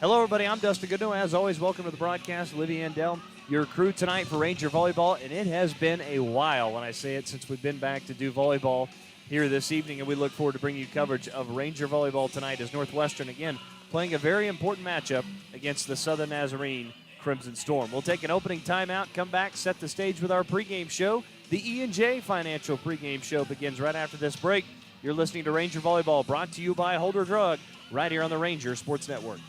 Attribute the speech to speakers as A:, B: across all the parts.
A: Hello, everybody. I'm Dustin Goodnow. As always, welcome to the broadcast. Olivia Andell, your crew tonight for Ranger Volleyball. And it has been a while, when I say it, since we've been back to do volleyball here this evening. And we look forward to bringing you coverage of Ranger Volleyball tonight as Northwestern, again, playing a very important matchup against the Southern Nazarene Crimson Storm. We'll take an opening timeout, come back, set the stage with our pregame show. The E&J Financial pregame show begins right after this break. You're listening to Ranger Volleyball, brought to you by Holder Drug, right here on the Ranger Sports Network.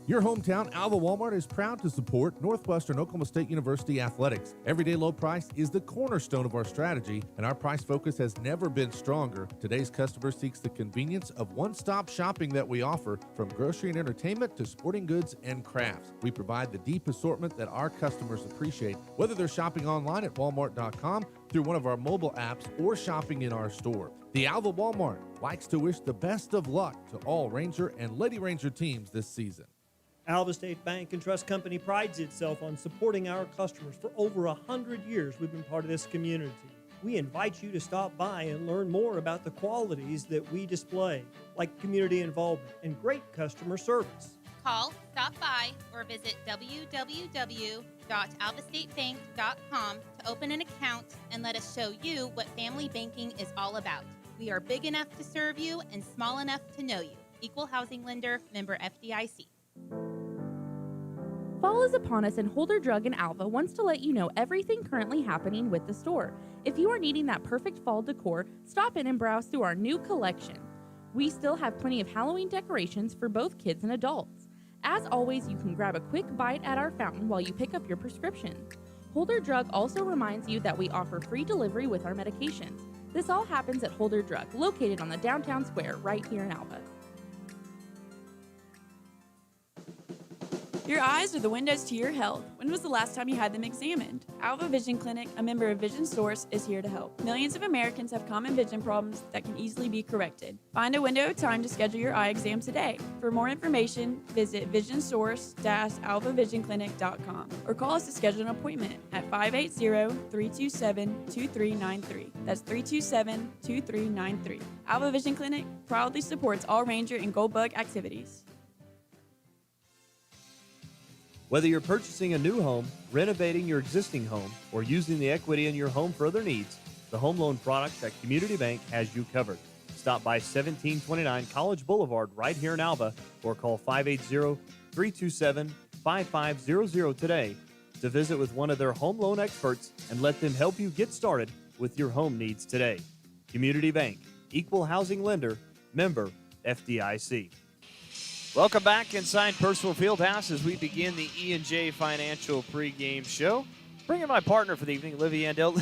B: Your hometown Alva Walmart is proud to support Northwestern Oklahoma State University athletics. Everyday low price is the cornerstone of our strategy, and our price focus has never been stronger. Today's customer seeks the convenience of one-stop shopping that we offer, from grocery and entertainment to sporting goods and crafts. We provide the deep assortment that our customers appreciate, whether they're shopping online at walmart.com, through one of our mobile apps, or shopping in our store. The Alva Walmart likes to wish the best of luck to all Ranger and Lady Ranger teams this season.
C: Alva State Bank and Trust Company prides itself on supporting our customers. For over 100 years, we've been part of this community. We invite you to stop by and learn more about the qualities that we display, like community involvement and great customer service.
D: Call, stop by, or visit www.alvastatebank.com to open an account and let us show you what family banking is all about. We are big enough to serve you and small enough to know you. Equal housing lender, member FDIC.
E: Fall is upon us, and Holder Drug in Alva wants to let you know everything currently happening with the store. If you are needing that perfect fall decor, stop in and browse through our new collection. We still have plenty of Halloween decorations for both kids and adults. As always, you can grab a quick bite at our fountain while you pick up your prescriptions. Holder Drug also reminds you that we offer free delivery with our medications. This all happens at Holder Drug, located on the downtown square right here in Alva.
F: Your eyes are the windows to your health. When was the last time you had them examined? Alva Vision Clinic, a member of Vision Source, is here to help. Millions of Americans have common vision problems that can easily be corrected. Find a window of time to schedule your eye exam today. For more information, visit visionsource-alvavisionclinic.com or call us to schedule an appointment at 580-327-2393. That's 327-2393. Alva Vision Clinic proudly supports all Ranger and Gold Bug activities.
A: Whether you're purchasing a new home, renovating your existing home, or using the equity in your home for other needs, the home loan product at Community Bank has you covered. Stop by 1729 College Boulevard right here in Alva, or call 580-327-5500 today to visit with one of their home loan experts and let them help you get started with your home needs today. Community Bank, equal housing lender, member FDIC. Welcome back inside Percival Fieldhouse as we begin the E&J Financial pregame show. Bringing my partner for the evening, Olivia Andell.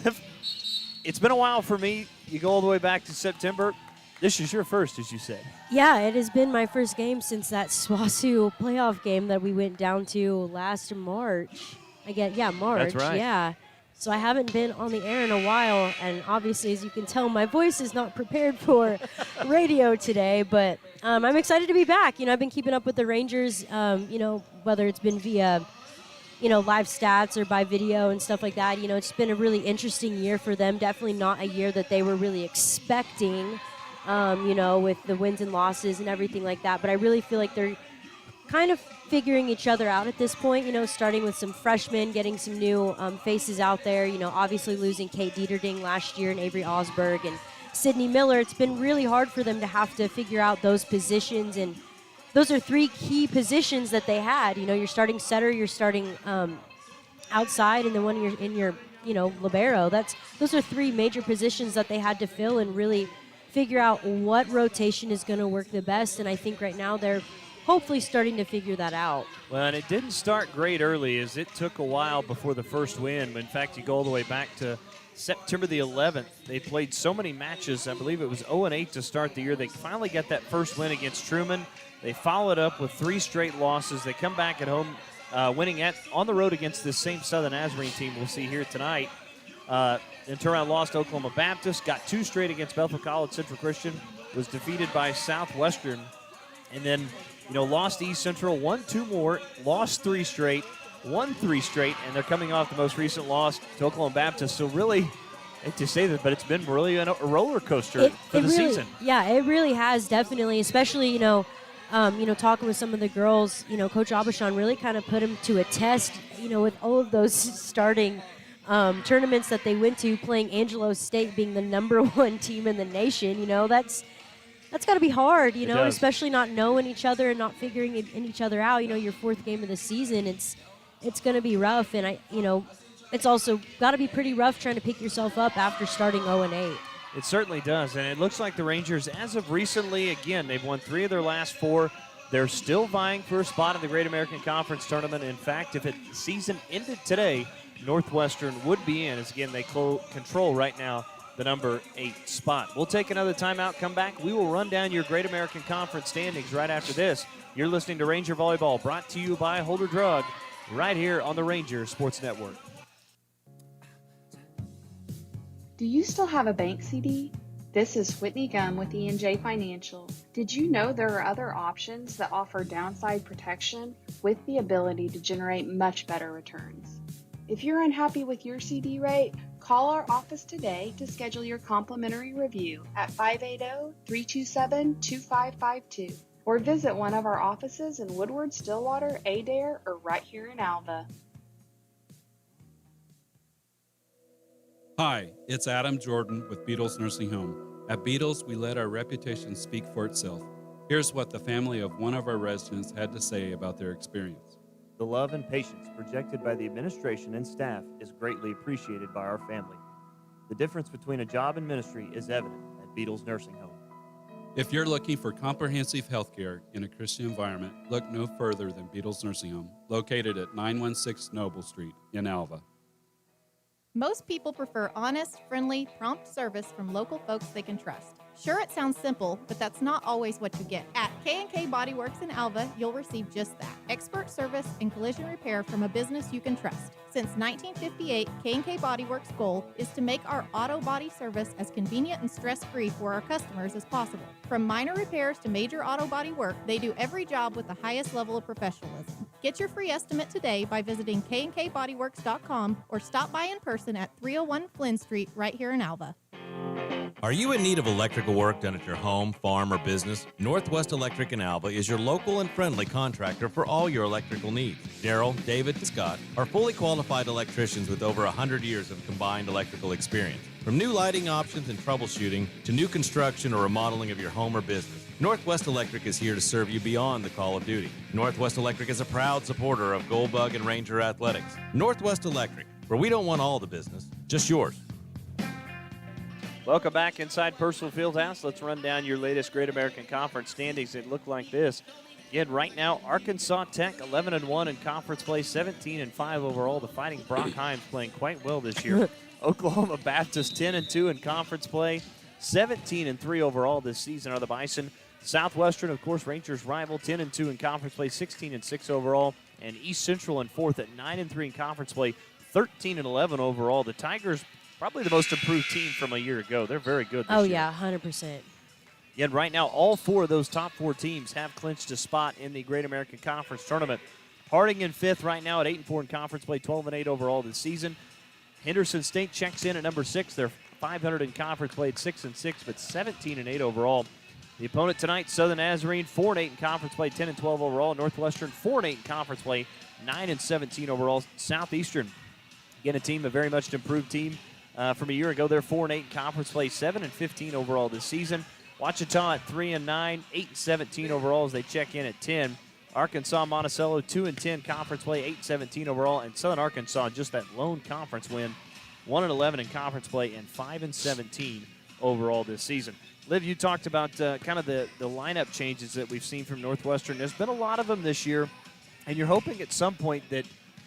A: It's been a while for me. You go all the way back to September. This is your first, as you said.
G: Yeah, it has been my first game since that SWASU playoff game that we went down to last March. March.
A: That's right.
G: Yeah. So I haven't been on the air in a while, and obviously, as you can tell, my voice is not prepared for radio today, but I'm excited to be back. I've been keeping up with the Rangers, whether it's been via, live stats or by video and stuff like that. It's been a really interesting year for them. Definitely not a year that they were really expecting, with the wins and losses and everything like that. But I really feel like they're kind of figuring each other out at this point, starting with some freshmen, getting some new faces out there, obviously losing Kate Dieterding last year and Avery Osberg and Sydney Miller. It's been really hard for them to have to figure out those positions, and those are three key positions that they had. You're starting setter, you're starting outside, and then when you're in your, libero. Those are three major positions that they had to fill and really figure out what rotation is going to work the best, and I think right now they're hopefully starting to figure that out.
A: Well, and it didn't start great early, as it took a while before the first win. In fact, you go all the way back to September the 11th. They played so many matches. I believe it was 0-8 to start the year. They finally got that first win against Truman. They followed up with 3 straight losses. They come back at home, winning on the road against this same Southern Nazarene team we'll see here tonight. Then turn around, lost to Oklahoma Baptist, got 2 straight against Bethel College Central Christian, was defeated by Southwestern, and then lost to East Central, won 2 more, lost 3 straight, won 3 straight, and they're coming off the most recent loss to Oklahoma Baptist. So really, I hate to say this, but it's been really a roller coaster for the season.
G: Yeah, it really has, definitely, especially, talking with some of the girls, Coach Abishon really kind of put him to a test, with all of those starting tournaments that they went to, playing Angelo State being the number one team in the nation. That's got to be hard, especially not knowing each other and not figuring in each other out. Your fourth game of the season, it's going to be rough. And it's also got to be pretty rough trying to pick yourself up after starting 0-8.
A: It certainly does, and it looks like the Rangers, as of recently, again, they've won 3 of their last 4. They're still vying for a spot in the Great American Conference Tournament. In fact, if the season ended today, Northwestern would be in, as again, they control right now the number 8 spot. We'll take another timeout, come back. We will run down your Great American Conference standings right after this. You're listening to Ranger Volleyball, brought to you by Holder Drug, right here on the Ranger Sports Network.
H: Do you still have a bank CD? This is Whitney Gum with E&J Financial. Did you know there are other options that offer downside protection with the ability to generate much better returns? If you're unhappy with your CD rate, call our office today to schedule your complimentary review at 580-327-2552 or visit one of our offices in Woodward, Stillwater, Adair, or right here in Alva.
I: Hi, it's Adam Jordan with Beatles Nursing Home. At Beatles, we let our reputation speak for itself. Here's what the family of one of our residents had to say about their experience.
J: The love and patience projected by the administration and staff is greatly appreciated by our family. The difference between a job and ministry is evident at Beatles Nursing Home.
I: If you're looking for comprehensive health care in a Christian environment, look no further than Beatles Nursing Home, located at 916 Noble Street in Alva.
K: Most people prefer honest, friendly, prompt service from local folks they can trust. Sure, it sounds simple, but that's not always what you get. At K&K Body Works in Alva, you'll receive just that. Expert service and collision repair from a business you can trust. Since 1958, K&K Body Works' goal is to make our auto body service as convenient and stress-free for our customers as possible. From minor repairs to major auto body work, they do every job with the highest level of professionalism. Get your free estimate today by visiting knkbodyworks.com or stop by in person at 301 Flynn Street right here in Alva.
L: Are you in need of electrical work done at your home, farm, or business? Northwest Electric in Alva is your local and friendly contractor for all your electrical needs. Daryl, David, and Scott are fully qualified electricians with over 100 years of combined electrical experience. From new lighting options and troubleshooting to new construction or remodeling of your home or business, Northwest Electric is here to serve you beyond the call of duty. Northwest Electric is a proud supporter of Goldbug and Ranger Athletics. Northwest Electric, where we don't want all the business, just yours.
A: Welcome back inside Purcell Fieldhouse. Let's run down your latest Great American Conference standings. It look like this. Again, right now, Arkansas Tech 11-1 in conference play, 17-5 overall. The Fighting Brockheim's playing quite well this year. Oklahoma Baptist 10-2 in conference play, 17-3 overall this season are the Bison. Southwestern, of course, Rangers' rival, 10-2 in conference play, 16-6 overall. And East Central in fourth at 9-3 in conference play, 13-11 overall. The Tigers, probably the most improved team from a year ago. They're very good this year.
G: Oh, yeah, 100%.
A: Yet right now, all 4 of those top 4 teams have clinched a spot in the Great American Conference Tournament. Harding in fifth right now at 8-4 in conference play, 12-8 overall this season. Henderson State checks in at number 6. They're 500 in conference play at 6-6, but 17-8 overall. The opponent tonight, Southern Nazarene, 4-8 in conference play, 10-12 overall. Northwestern, 4-8 in conference play, 9-17 overall. Southeastern, again, a team, a very much improved team from a year ago. They're 4-8 in conference play, 7-15 overall this season. Ouachita at 3-9, 8-17 overall as they check in at 10. Arkansas Monticello 2-10 conference play, 8-17 overall, and Southern Arkansas just that lone conference win, 1-11 in conference play and 5-17 overall this season. Liv, you talked about kind of the lineup changes that we've seen from Northwestern. There's been a lot of them this year, and you're hoping at some point that,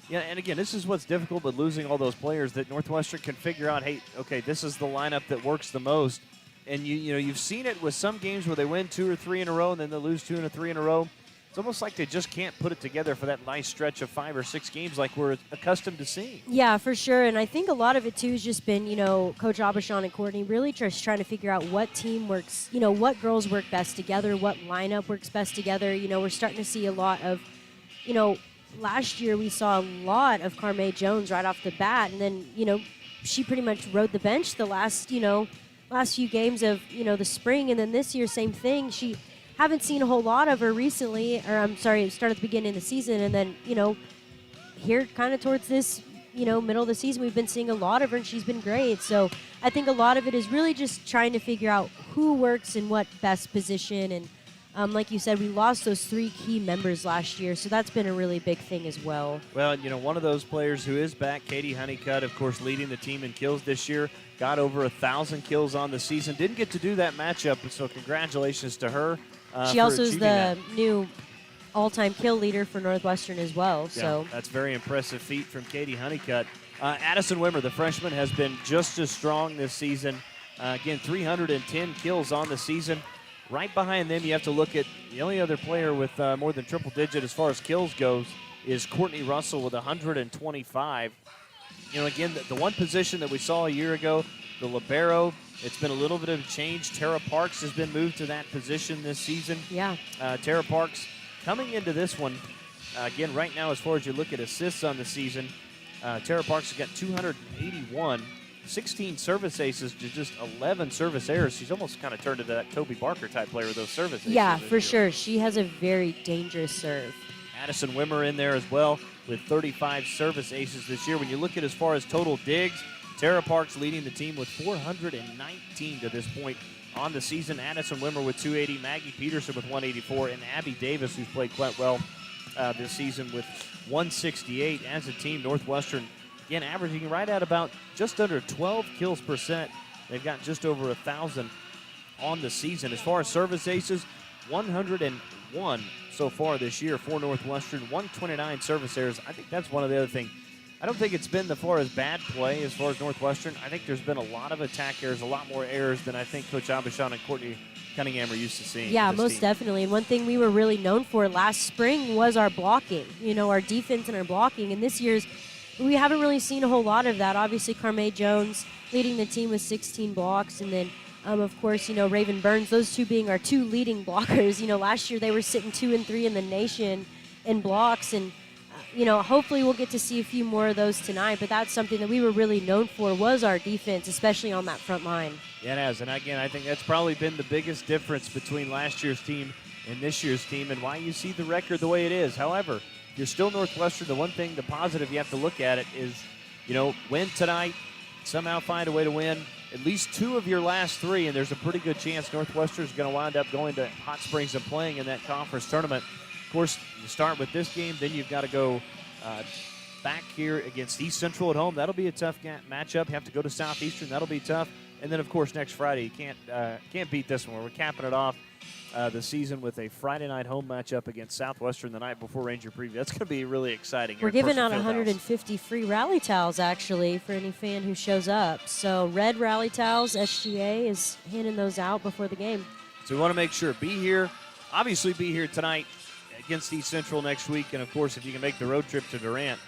A: yeah, and again, this is what's difficult with losing all those players, that Northwestern can figure out, hey, okay, this is the lineup that works the most. And you've seen it with some games where they win 2 or 3 in a row and then they lose 2 or 3 in a row. It's almost like they just can't put it together for that nice stretch of 5 or 6 games like we're accustomed to seeing.
G: Yeah, for sure. And I think a lot of it, too, has just been, Coach Abishon and Courtney really just trying to figure out what team works, what girls work best together, what lineup works best together. We're starting to see a lot of, last year we saw a lot of Carmay Jones right off the bat. And then, she pretty much rode the bench the last few games of, the spring. And then this year, same thing. She haven't seen a whole lot of her recently, or I'm sorry, it started at the beginning of the season, and then, here kind of towards this, middle of the season, we've been seeing a lot of her, and she's been great. So I think a lot of it is really just trying to figure out who works in what best position. And like you said, we lost those 3 key members last year, so that's been a really big thing as well.
A: Well, one of those players who is back, Katie Honeycutt, of course, leading the team in kills this year, got over 1,000 kills on the season. Didn't get to do that matchup, so congratulations to her.
G: She also is the new all-time kill leader for Northwestern as well.
A: Yeah,
G: so
A: that's very impressive feat from Katie Honeycutt. Addison Wimmer, the freshman, has been just as strong this season. Again, 310 kills on the season. Right behind them, you have to look at the only other player with more than triple digit as far as kills goes is Courtney Russell with 125. Again, the one position that we saw a year ago, the libero, it's been a little bit of a change. Tara Parks has been moved to that position this season.
G: Yeah.
A: Tara Parks coming into this one, again, right now, as far as you look at assists on the season, Tara Parks has got 281, 16 service aces to just 11 service errors. She's almost kind of turned into that Toby Barker type player with those service aces.
G: Yeah, for sure. She has a very dangerous serve.
A: Addison Wimmer in there as well with 35 service aces this year. When you look at as far as total digs, Tara Parks leading the team with 419 to this point on the season. Addison Wimmer with 280, Maggie Peterson with 184, and Abby Davis, who's played quite well this season, with 168. As a team, Northwestern, again, averaging right at about just under 12 kills percent. They've got just over 1,000 on the season. As far as service aces, 101 so far this year for Northwestern, 129 service errors. I think that's one of the other things. I don't think it's been as far as bad play as far as Northwestern. I think there's been a lot of attack errors, a lot more errors than I think Coach Abishon and Courtney Cunningham are used to seeing.
G: Yeah, most definitely. And one thing we were really known for last spring was our blocking, our defense and our blocking. And this year's, we haven't really seen a whole lot of that. Obviously, Carmay Jones leading the team with 16 blocks. And then, of course, Raven Burns, those two being our 2 leading blockers. Last year they were sitting 2 and 3 in the nation in blocks. And hopefully we'll get to see a few more of those tonight, but that's something that we were really known for was our defense, especially on that front line.
A: Yeah, it has, and again, I think that's probably been the biggest difference between last year's team and this year's team and why you see the record the way it is. However, if you're still Northwestern, the positive you have to look at it is, win tonight, somehow find a way to win at least 2 of your last 3, and there's a pretty good chance Northwestern is going to wind up going to Hot Springs and playing in that conference tournament. Of course, you start with this game, then you've got to go back here against East Central at home. That'll be a tough matchup. You have to go to Southeastern. That'll be tough. And then, of course, next Friday, you can't beat this one. We're capping it off the season with a Friday night home matchup against Southwestern the night before Ranger Preview. That's going to be really exciting.
G: We're giving out 150 free rally towels, actually, for any fan who shows up. So red rally towels, SGA is handing those out before the game.
A: So we want to make sure, be here tonight against East Central next week. And, of course, if you can make the road trip to Durant,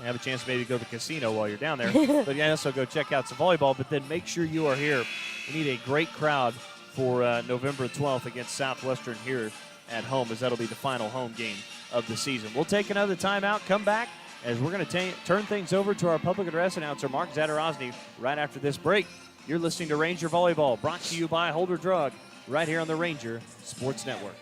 A: have a chance to maybe go to the casino while you're down there. But you also go check out some volleyball. But then make sure you are here. We need a great crowd for November 12th against Southwestern here at home, as that'll be the final home game of the season. We'll take another timeout, come back, as we're going to turn things over to our public address announcer, Mark Zadarozny, right after this break. You're listening to Ranger Volleyball, brought to you by Holder Drug, right here on the Ranger Sports Network.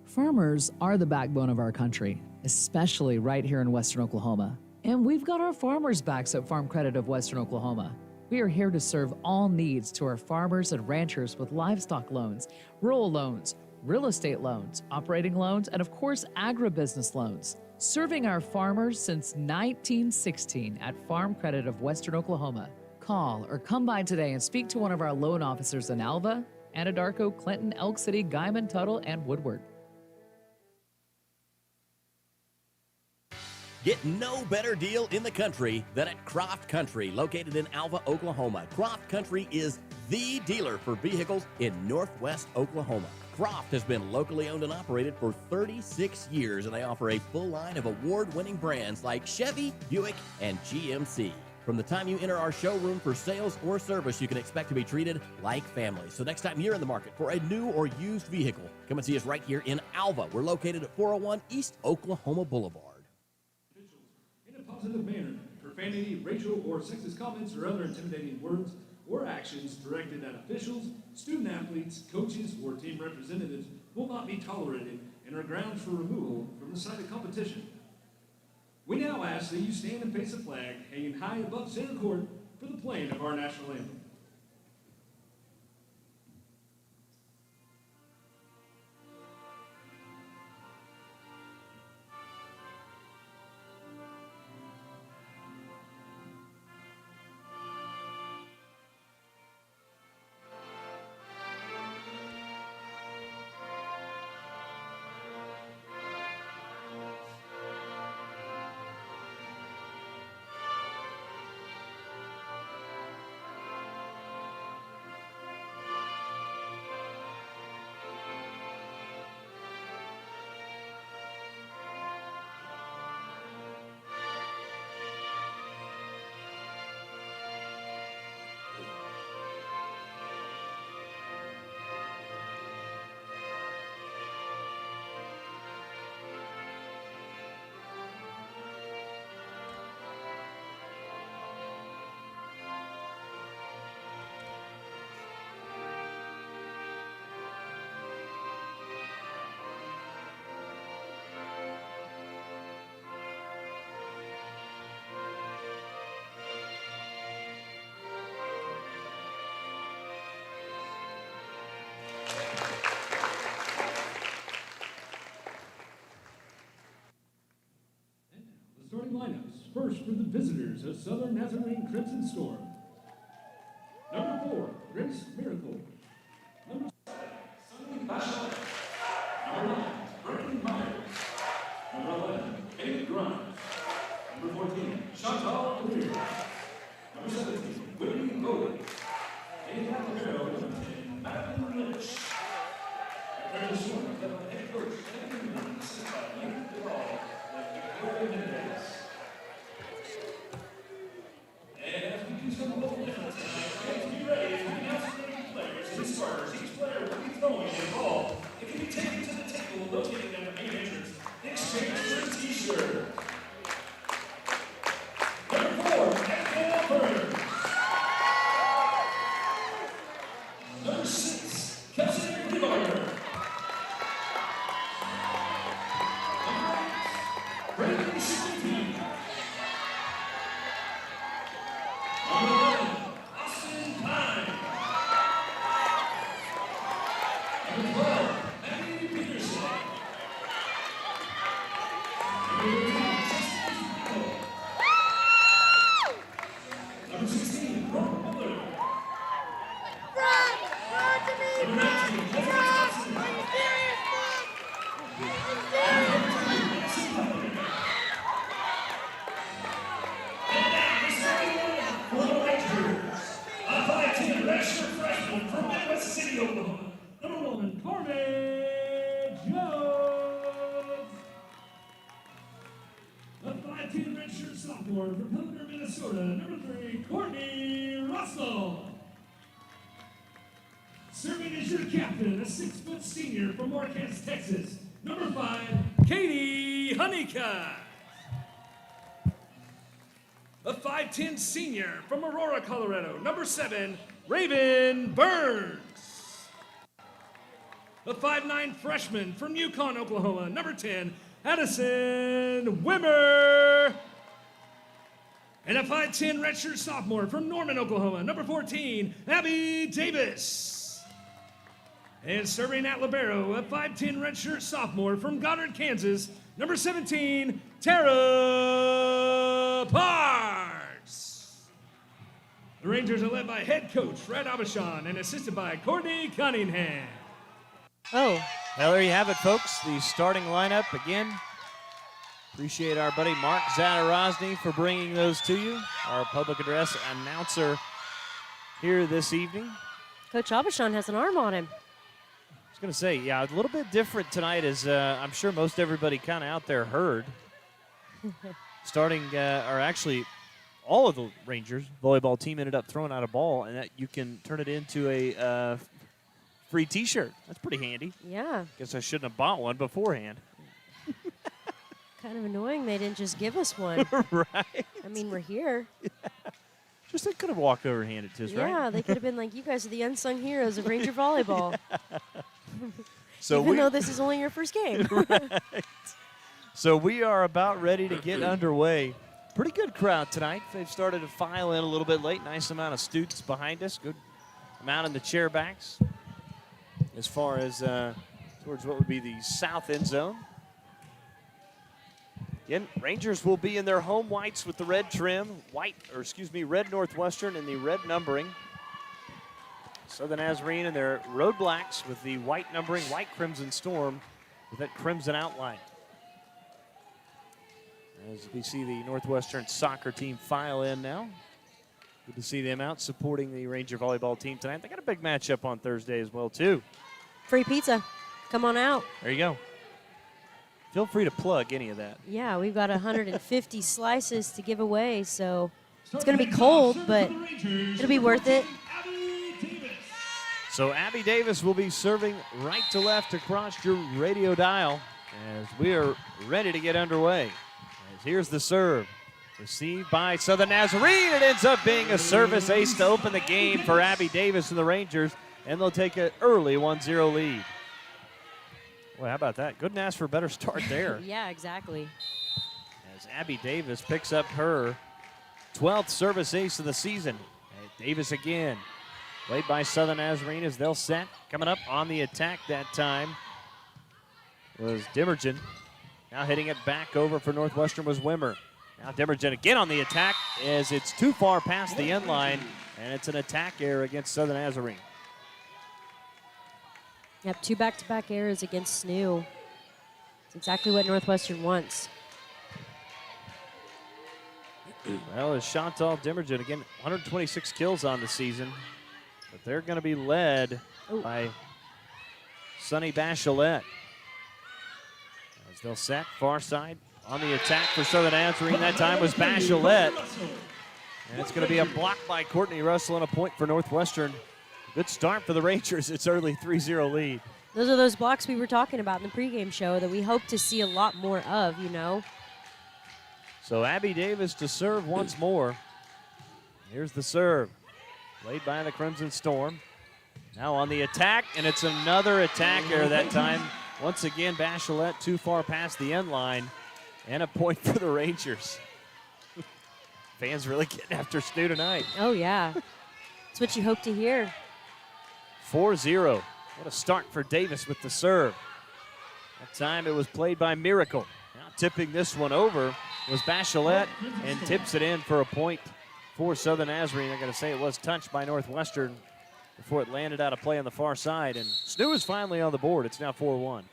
M: Farmers are the backbone of our country, especially right here in Western Oklahoma. And we've got our farmers' backs at Farm Credit of Western Oklahoma. We are here to serve all needs to our farmers and ranchers with livestock loans, rural loans, real estate loans, operating loans, and of course, agribusiness loans. Serving our farmers since 1916 at Farm Credit of Western Oklahoma. Call or come by today and speak to one of our loan officers in Alva, Anadarko, Clinton, Elk City, Guyman, Tuttle, and Woodward.
N: Get no better deal in the country than at Croft Country, located in Alva, Oklahoma. Croft Country is the dealer for vehicles in Northwest Oklahoma. Croft has been locally owned and operated for 36 years, and they offer a full line of award-winning brands like Chevy, Buick, and GMC. From the time you enter our showroom for sales or service, you can expect to be treated like family. So next time you're in the market for a new or used vehicle, come and see us right here in Alva. We're located at 401 East Oklahoma Boulevard.
O: In a positive manner, profanity, racial or sexist comments or other intimidating words or actions directed at officials, student athletes, coaches, or team representatives will not be tolerated and are grounds for removal from the site of competition. We now ask that you stand and face the flag hanging high above center court for the playing of our national anthem. Starting lineups. First for the visitors of Southern Nazarene Crimson Storm. Number 4, Grace Miracle. Number 7, Sunny Bachelor. Number 9, Brooklyn Myers. Number 11, David Grimes. Number 14, Chantal Clear. Number 17, Whitney Logan. David Alvaro, number 10, Madeline Lynch. Preparing the Storm, head coach, and assisted by Lincoln DeVal and Victoria Mendez. And as we do some local difference tonight, please be ready as we announce the named players and starters. Each player will be throwing a ball. It can be taken to the table located at the main entrance in exchange for a t-shirt. Number 4, Ethel Burns. Number 6, Kelsey Lebarger. Number 8, Brandon Sleepy. Number 11, Austin Pine. Number 12, Maggie Peterson. Number 13, Justin Pico. Number 16, Robert Miller. Number 19, Heather Thompson. Number 22, Nancy Putnam. And now, the starting lineup for the Rangers. A 5'10" redshirt freshman from Midwest City, Oklahoma. Number 1, Carmen Jones. A 5'10" redshirt sophomore from Helena, Minnesota. Number 3, Courtney Russell. Serving as your captain, a 6-foot senior from Marquez, Texas. Number 5, Katie Honeycutt. A 5'10" senior from Aurora, Colorado. Number 7, Raven Burns. A 5'9" freshman from Yukon, Oklahoma. Number 10, Addison Wimmer. And a 5'10" redshirt sophomore from Norman, Oklahoma. Number 14, Abby Davis. And serving at libero, a 5'10" redshirt sophomore from Goddard, Kansas. Number 17, Tara Parks. The Rangers are led by head coach Fred Abishon and assisted by Courtney Cunningham.
A: Well, there you have it, folks. The starting lineup again. Appreciate our buddy Mark Zadarozny for bringing those to you, our public address announcer here this evening.
G: Coach Abishon has an arm on him.
A: I was going to say, yeah, a little bit different tonight, as I'm sure most everybody kind of out there heard. Starting, or actually, all of the Rangers volleyball team ended up throwing out a ball, and that you can turn it into a free T-shirt. That's pretty handy.
G: Yeah.
A: Guess I shouldn't have bought one beforehand.
G: Kind of annoying they didn't just give us one.
A: Right.
G: I mean, we're here.
A: Just they could have walked over and handed to us, right?
G: Yeah, they could have been like, you guys are the unsung heroes of Ranger volleyball.
A: So
G: Even though this is only your first game.
A: Right. So we are about ready to get underway. Pretty good crowd tonight. They've started to file in a little bit late. Nice amount of students behind us. Good amount in the chair backs as far as towards what would be the south end zone. Again, Rangers will be in their home whites with the red trim, red Northwestern and the red numbering. Southern Nazarene in their road blacks with the white numbering, white Crimson Storm with that crimson outline. As we see the Northwestern soccer team file in now. Good to see them out supporting the Ranger volleyball team tonight. They got a big matchup on Thursday as well, too.
G: Free pizza. Come on out.
A: There you go. Feel free to plug any of that.
G: Yeah, we've got 150 slices to give away, so it's going to be cold, but it'll be worth it.
A: So Abby Davis will be serving right to left across your radio dial as we are ready to get underway. As here's the serve. Received by Southern Nazarene. It ends up being a service ace to open the game for Abby Davis and the Rangers, and they'll take an early 1-0 lead. Well, how about that? Couldn't ask for a better start there.
G: Yeah, exactly.
A: As Abby Davis picks up her 12th service ace of the season. And Davis again. Played by Southern Nazarene as they'll set. Coming up on the attack that time was Dimmergen. Now hitting it back over for Northwestern was Wimmer. Now Dimmergen again on the attack as it's too far past the end line, and it's an attack error against Southern Nazarene.
G: Yep, 2 back-to-back errors against SNU. It's exactly what Northwestern wants.
A: Well, as Chantal Dimmergen, again, 126 kills on the season, but they're going to be led by Sunny Bachelet. As they'll set, far side on the attack for Southern Nazarene. That time was Bachelet. And it's going to be a block by Courtney Russell and a point for Northwestern. Good start for the Rangers. It's early 3-0 lead.
G: Those are those blocks we were talking about in the pregame show that we hope to see a lot more of, you know.
A: So Abby Davis to serve once more. Here's the serve. Played by the Crimson Storm. Now on the attack, and it's another attack error that time. Once again, Bachelet too far past the end line, and a point for the Rangers. Fans really getting after Stu tonight.
G: Oh, yeah. That's what you hope to hear.
A: 4-0. What a start for Davis with the serve. That time it was played by Miracle. Now tipping this one over was Bachelet and tips it in for a point for Southern Nazarene. I'm going to say it was touched by Northwestern before it landed out of play on the far side. And Stu is finally on the board. It's now 4-1.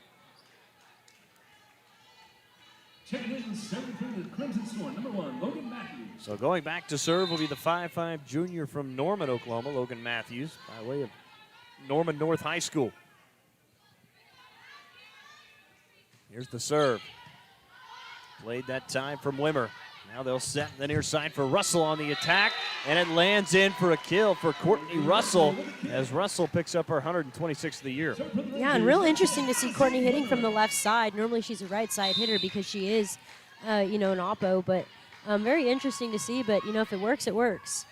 O: Checking in serving for the Crimson Storm, number 1, Logan Matthews.
A: So going back to serve will be the 5'5" junior from Norman, Oklahoma, Logan Matthews, by way of Norman North High School. Here's the serve. Played that time from Wimmer. Now they'll set the near side for Russell on the attack, and it lands in for a kill for Courtney Russell as Russell picks up her 126th of the year.
G: Yeah, and real interesting to see Courtney hitting from the left side. Normally she's a right side hitter because she is, an oppo, but very interesting to see. But, if it works, it works.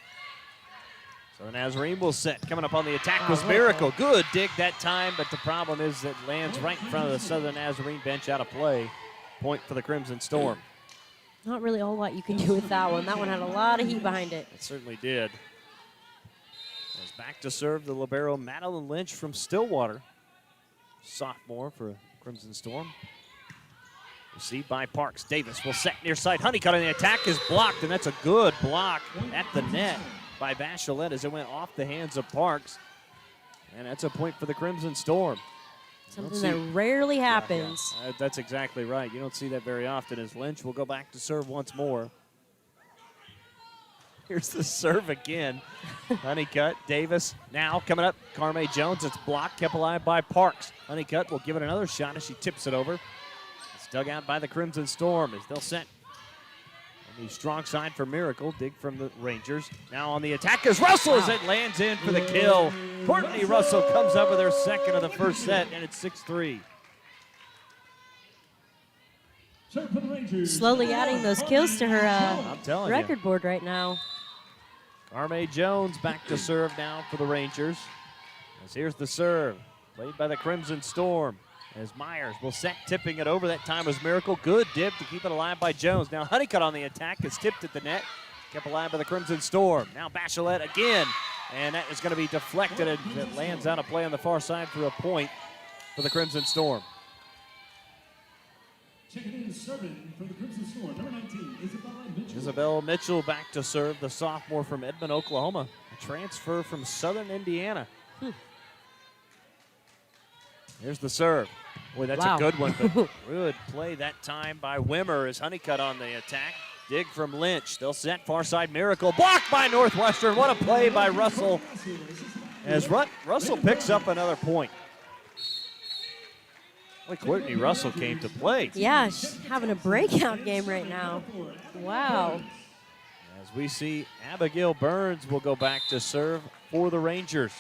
A: So Nazarene will set. Coming up on the attack was Miracle. Good dig that time, but the problem is that lands right in front of the Southern Nazarene bench out of play. Point for the Crimson Storm.
G: Not really a whole lot you can do with that one. That one had a lot of heat behind it.
A: It certainly did. As back to serve the libero Madeline Lynch from Stillwater. Sophomore for Crimson Storm. Received by Parks. Davis will set near side. Honeycutt on the attack is blocked, and that's a good block at the net by Bachelet as it went off the hands of Parks. And that's a point for the Crimson Storm.
G: Something that rarely happens.
A: Yeah. That's exactly right. You don't see that very often as Lynch will go back to serve once more. Here's the serve again. Honeycutt, Davis, now coming up. Carme Jones, it's blocked, kept alive by Parks. Honeycutt will give it another shot as she tips it over. It's dug out by the Crimson Storm as they'll set. On the strong side for Miracle, dig from the Rangers. Now on the attack is Russell as it lands in for the kill. Courtney Russell comes up with her second of the first set, and it's 6-3.
G: Slowly adding those kills to her record board right now.
A: Arme Jones back to serve now for the Rangers. As here's the serve, played by the Crimson Storm. As Myers will set, tipping it over. That time was Miracle. Good dip to keep it alive by Jones. Now Honeycutt on the attack is tipped at the net. Kept alive by the Crimson Storm. Now Bachelet again. And that is going to be deflected. And it lands out a play on the far side for a point for the Crimson Storm.
O: Checking in serving for the Crimson Storm, number 19, Isabella Mitchell.
A: Isabel Mitchell back to serve, the sophomore from Edmond, Oklahoma. A transfer from Southern Indiana. Here's the serve. Boy, that's a good one, but good play that time by Wimmer as Honeycutt on the attack. Dig from Lynch. They'll set far side Miracle. Blocked by Northwestern. What a play by Russell as Russell picks up another point. Boy, Courtney Russell came to play.
G: Yeah, she's having a breakout game right now. Wow.
A: As we see, Abigail Burns will go back to serve for the Rangers.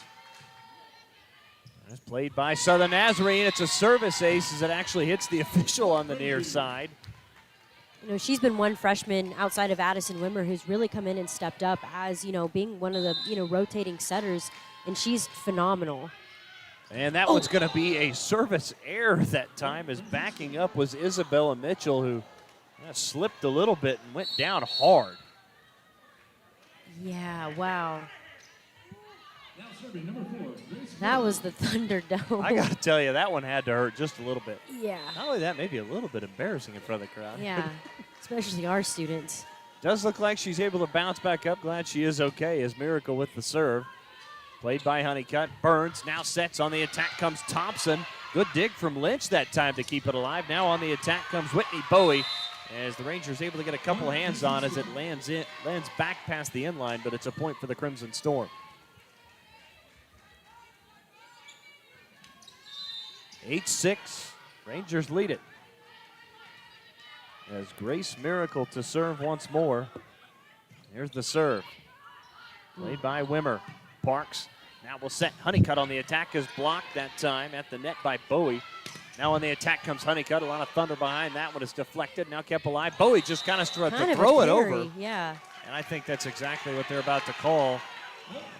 A: That's played by Southern Nazarene. It's a service ace as it actually hits the official on the near side.
G: You know, she's been one freshman outside of Addison Wimmer who's really come in and stepped up as, you know, being one of the, rotating setters, and she's phenomenal.
A: And that one's going to be a service error that time, as backing up was Isabella Mitchell, who slipped a little bit and went down hard.
G: Yeah, wow.
O: Now serving number 4,
G: That was the Thunderdome.
A: I got to tell you, that one had to hurt just a little bit.
G: Yeah.
A: Not only that, maybe a little bit embarrassing in front of the crowd.
G: Yeah, especially our students.
A: Does look like she's able to bounce back up. Glad she is okay as Miracle with the serve. Played by Honeycutt. Burns now sets on the attack comes Thompson. Good dig from Lynch that time to keep it alive. Now on the attack comes Whitney Bowie as the Rangers able to get a couple hands on as it lands back past the end line, but it's a point for the Crimson Storm. 8-6, Rangers lead it. As Grace Miracle to serve once more. Here's the serve. Played by Wimmer. Parks now will set. Honeycutt on the attack is blocked that time at the net by Bowie. Now on the attack comes Honeycutt. A lot of thunder behind that one is deflected. Now kept alive. Bowie just kind of throw it over.
G: Yeah.
A: And I think that's exactly what they're about to call.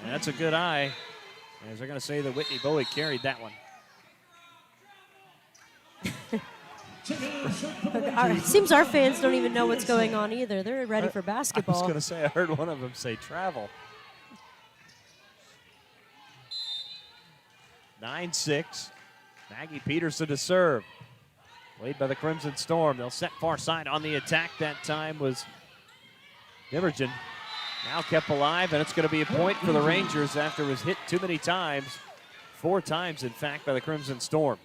A: And that's a good eye. As they're going to say that Whitney Bowie carried that one.
G: It seems our fans don't even know what's going on either. They're ready for basketball.
A: I was going to say, I heard one of them say travel. 9-6. Maggie Peterson to serve. Played by the Crimson Storm. They'll set far side on the attack. That time was Nimergen. Now kept alive, and it's going to be a point for the Rangers after it was hit too many times. 4 times, in fact, by the Crimson Storm.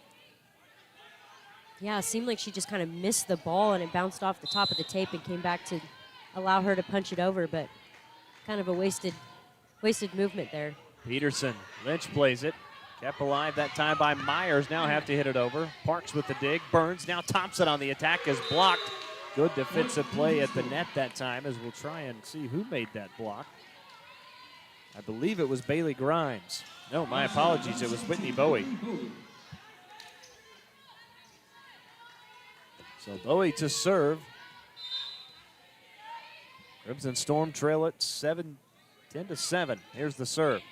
G: Yeah, it seemed like she just kind of missed the ball and it bounced off the top of the tape and came back to allow her to punch it over, but kind of a wasted movement there.
A: Peterson, Lynch plays it. Kept alive that time by Myers. Now have to hit it over. Parks with the dig. Burns. Now Thompson on the attack is blocked. Good defensive play at the net that time as we'll try and see who made that block. I believe it was Bailey Grimes. No, my apologies. It was Whitney Bowie. So Bowie to serve. Crimson Storm trail it 10-7. Here's the serve.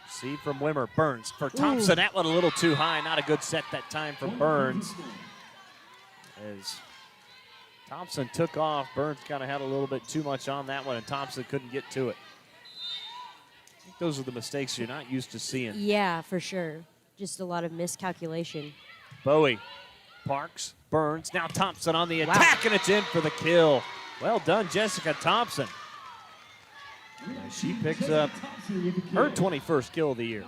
A: See from Wimmer. Burns for Thompson. Ooh. That one a little too high. Not a good set that time from Burns. As Thompson took off, Burns kind of had a little bit too much on that one, and Thompson couldn't get to it. I think those are the mistakes you're not used to seeing.
G: Yeah, for sure. Just a lot of miscalculation.
A: Bowie. Parks, Burns, now Thompson on the attack, and it's in for the kill. Well done, Jessica Thompson. She picks up her 21st kill of the year.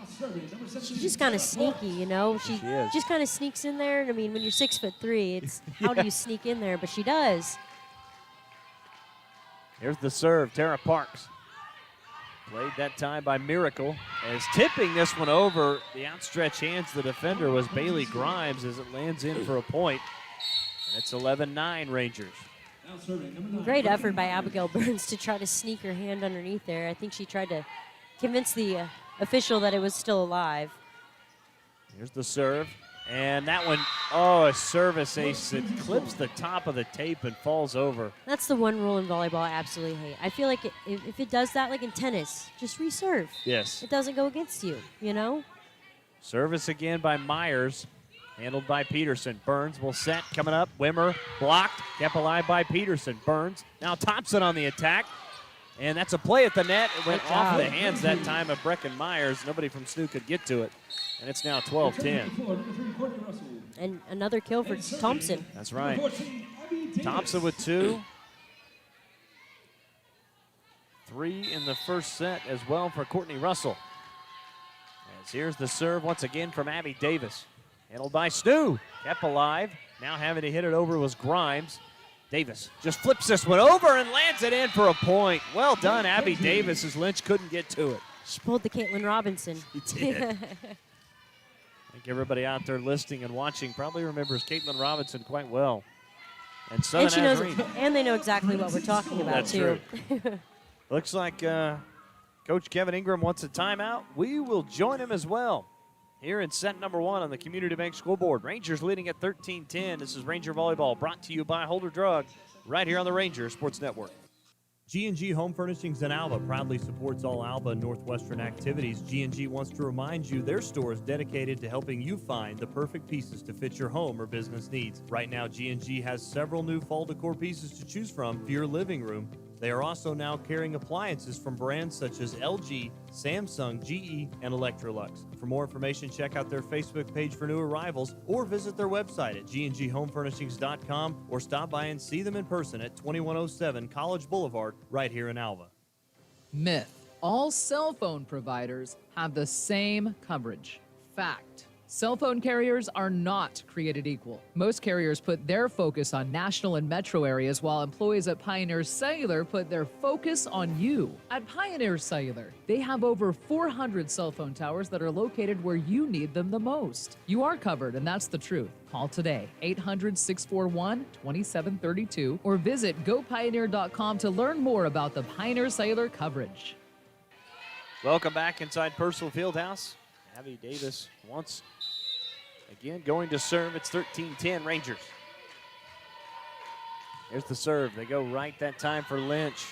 G: She's just kind of sneaky, you know. She just kind of sneaks in there. I mean, when you're 6'3", it's how do you sneak in there? But she does.
A: Here's the serve, Tara Parks. Played that time by Miracle. As tipping this one over, the outstretched hands, the defender was Bailey Grimes as it lands in for a point. And it's 11-9 Rangers.
G: Great effort by Abigail Burns to try to sneak her hand underneath there. I think she tried to convince the official that it was still alive.
A: Here's the serve. And that one, oh, a service ace that clips the top of the tape and falls over.
G: That's the one rule in volleyball I absolutely hate. I feel like if it does that, like in tennis, just reserve.
A: Yes.
G: It doesn't go against you, you know?
A: Service again by Myers, handled by Peterson. Burns will set, coming up. Wimmer blocked, kept alive by Peterson. Burns, now Thompson on the attack. And that's a play at the net. It went off the hands that time of Brecken Myers. Nobody from SNU could get to it. And it's now 12-10.
G: And another kill for Thompson.
A: That's right. Thompson with 2. 3 in the first set as well for Courtney Russell. As here's the serve once again from Abby Davis. Handled by SNU. Kept alive. Now having to hit it over was Grimes. Davis just flips this one over and lands it in for a point. Well done, Abby Davis, as Lynch couldn't get to it.
G: She pulled the Caitlin Robinson.
A: He did. I think everybody out there listening and watching probably remembers Caitlin Robinson quite well. And Southern Nazarene.
G: And they know exactly what we're talking about,
A: That's
G: too.
A: True. Looks like Coach Kevin Ingram wants a timeout. We will join him as well. Here in set number 1 on the Community Bank scoreboard. Rangers leading at 13-10. This is Ranger Volleyball brought to you by Holder Drug right here on the Ranger Sports Network.
J: G&G Home Furnishings in Alva proudly supports all Alva and Northwestern activities. G&G wants to remind you their store is dedicated to helping you find the perfect pieces to fit your home or business needs. Right now, G&G has several new fall decor pieces to choose from for your living room. They are also now carrying appliances from brands such as LG, Samsung, GE, and Electrolux. For more information, check out their Facebook page for new arrivals or visit their website at gnghomefurnishings.com or stop by and see them in person at 2107 College Boulevard right here in Alva.
M: Myth. All cell phone providers have the same coverage. Fact. Cell phone carriers are not created equal. Most carriers put their focus on national and metro areas, while employees at Pioneer Cellular put their focus on you. At Pioneer Cellular, they have over 400 cell phone towers that are located where you need them the most. You are covered, and that's the truth. Call today, 800-641-2732, or visit gopioneer.com to learn more about the Pioneer Cellular coverage.
A: Welcome back inside Purcell Fieldhouse. Abby Davis once again going to serve. It's 13-10 Rangers. Here's the serve. They go right that time for Lynch.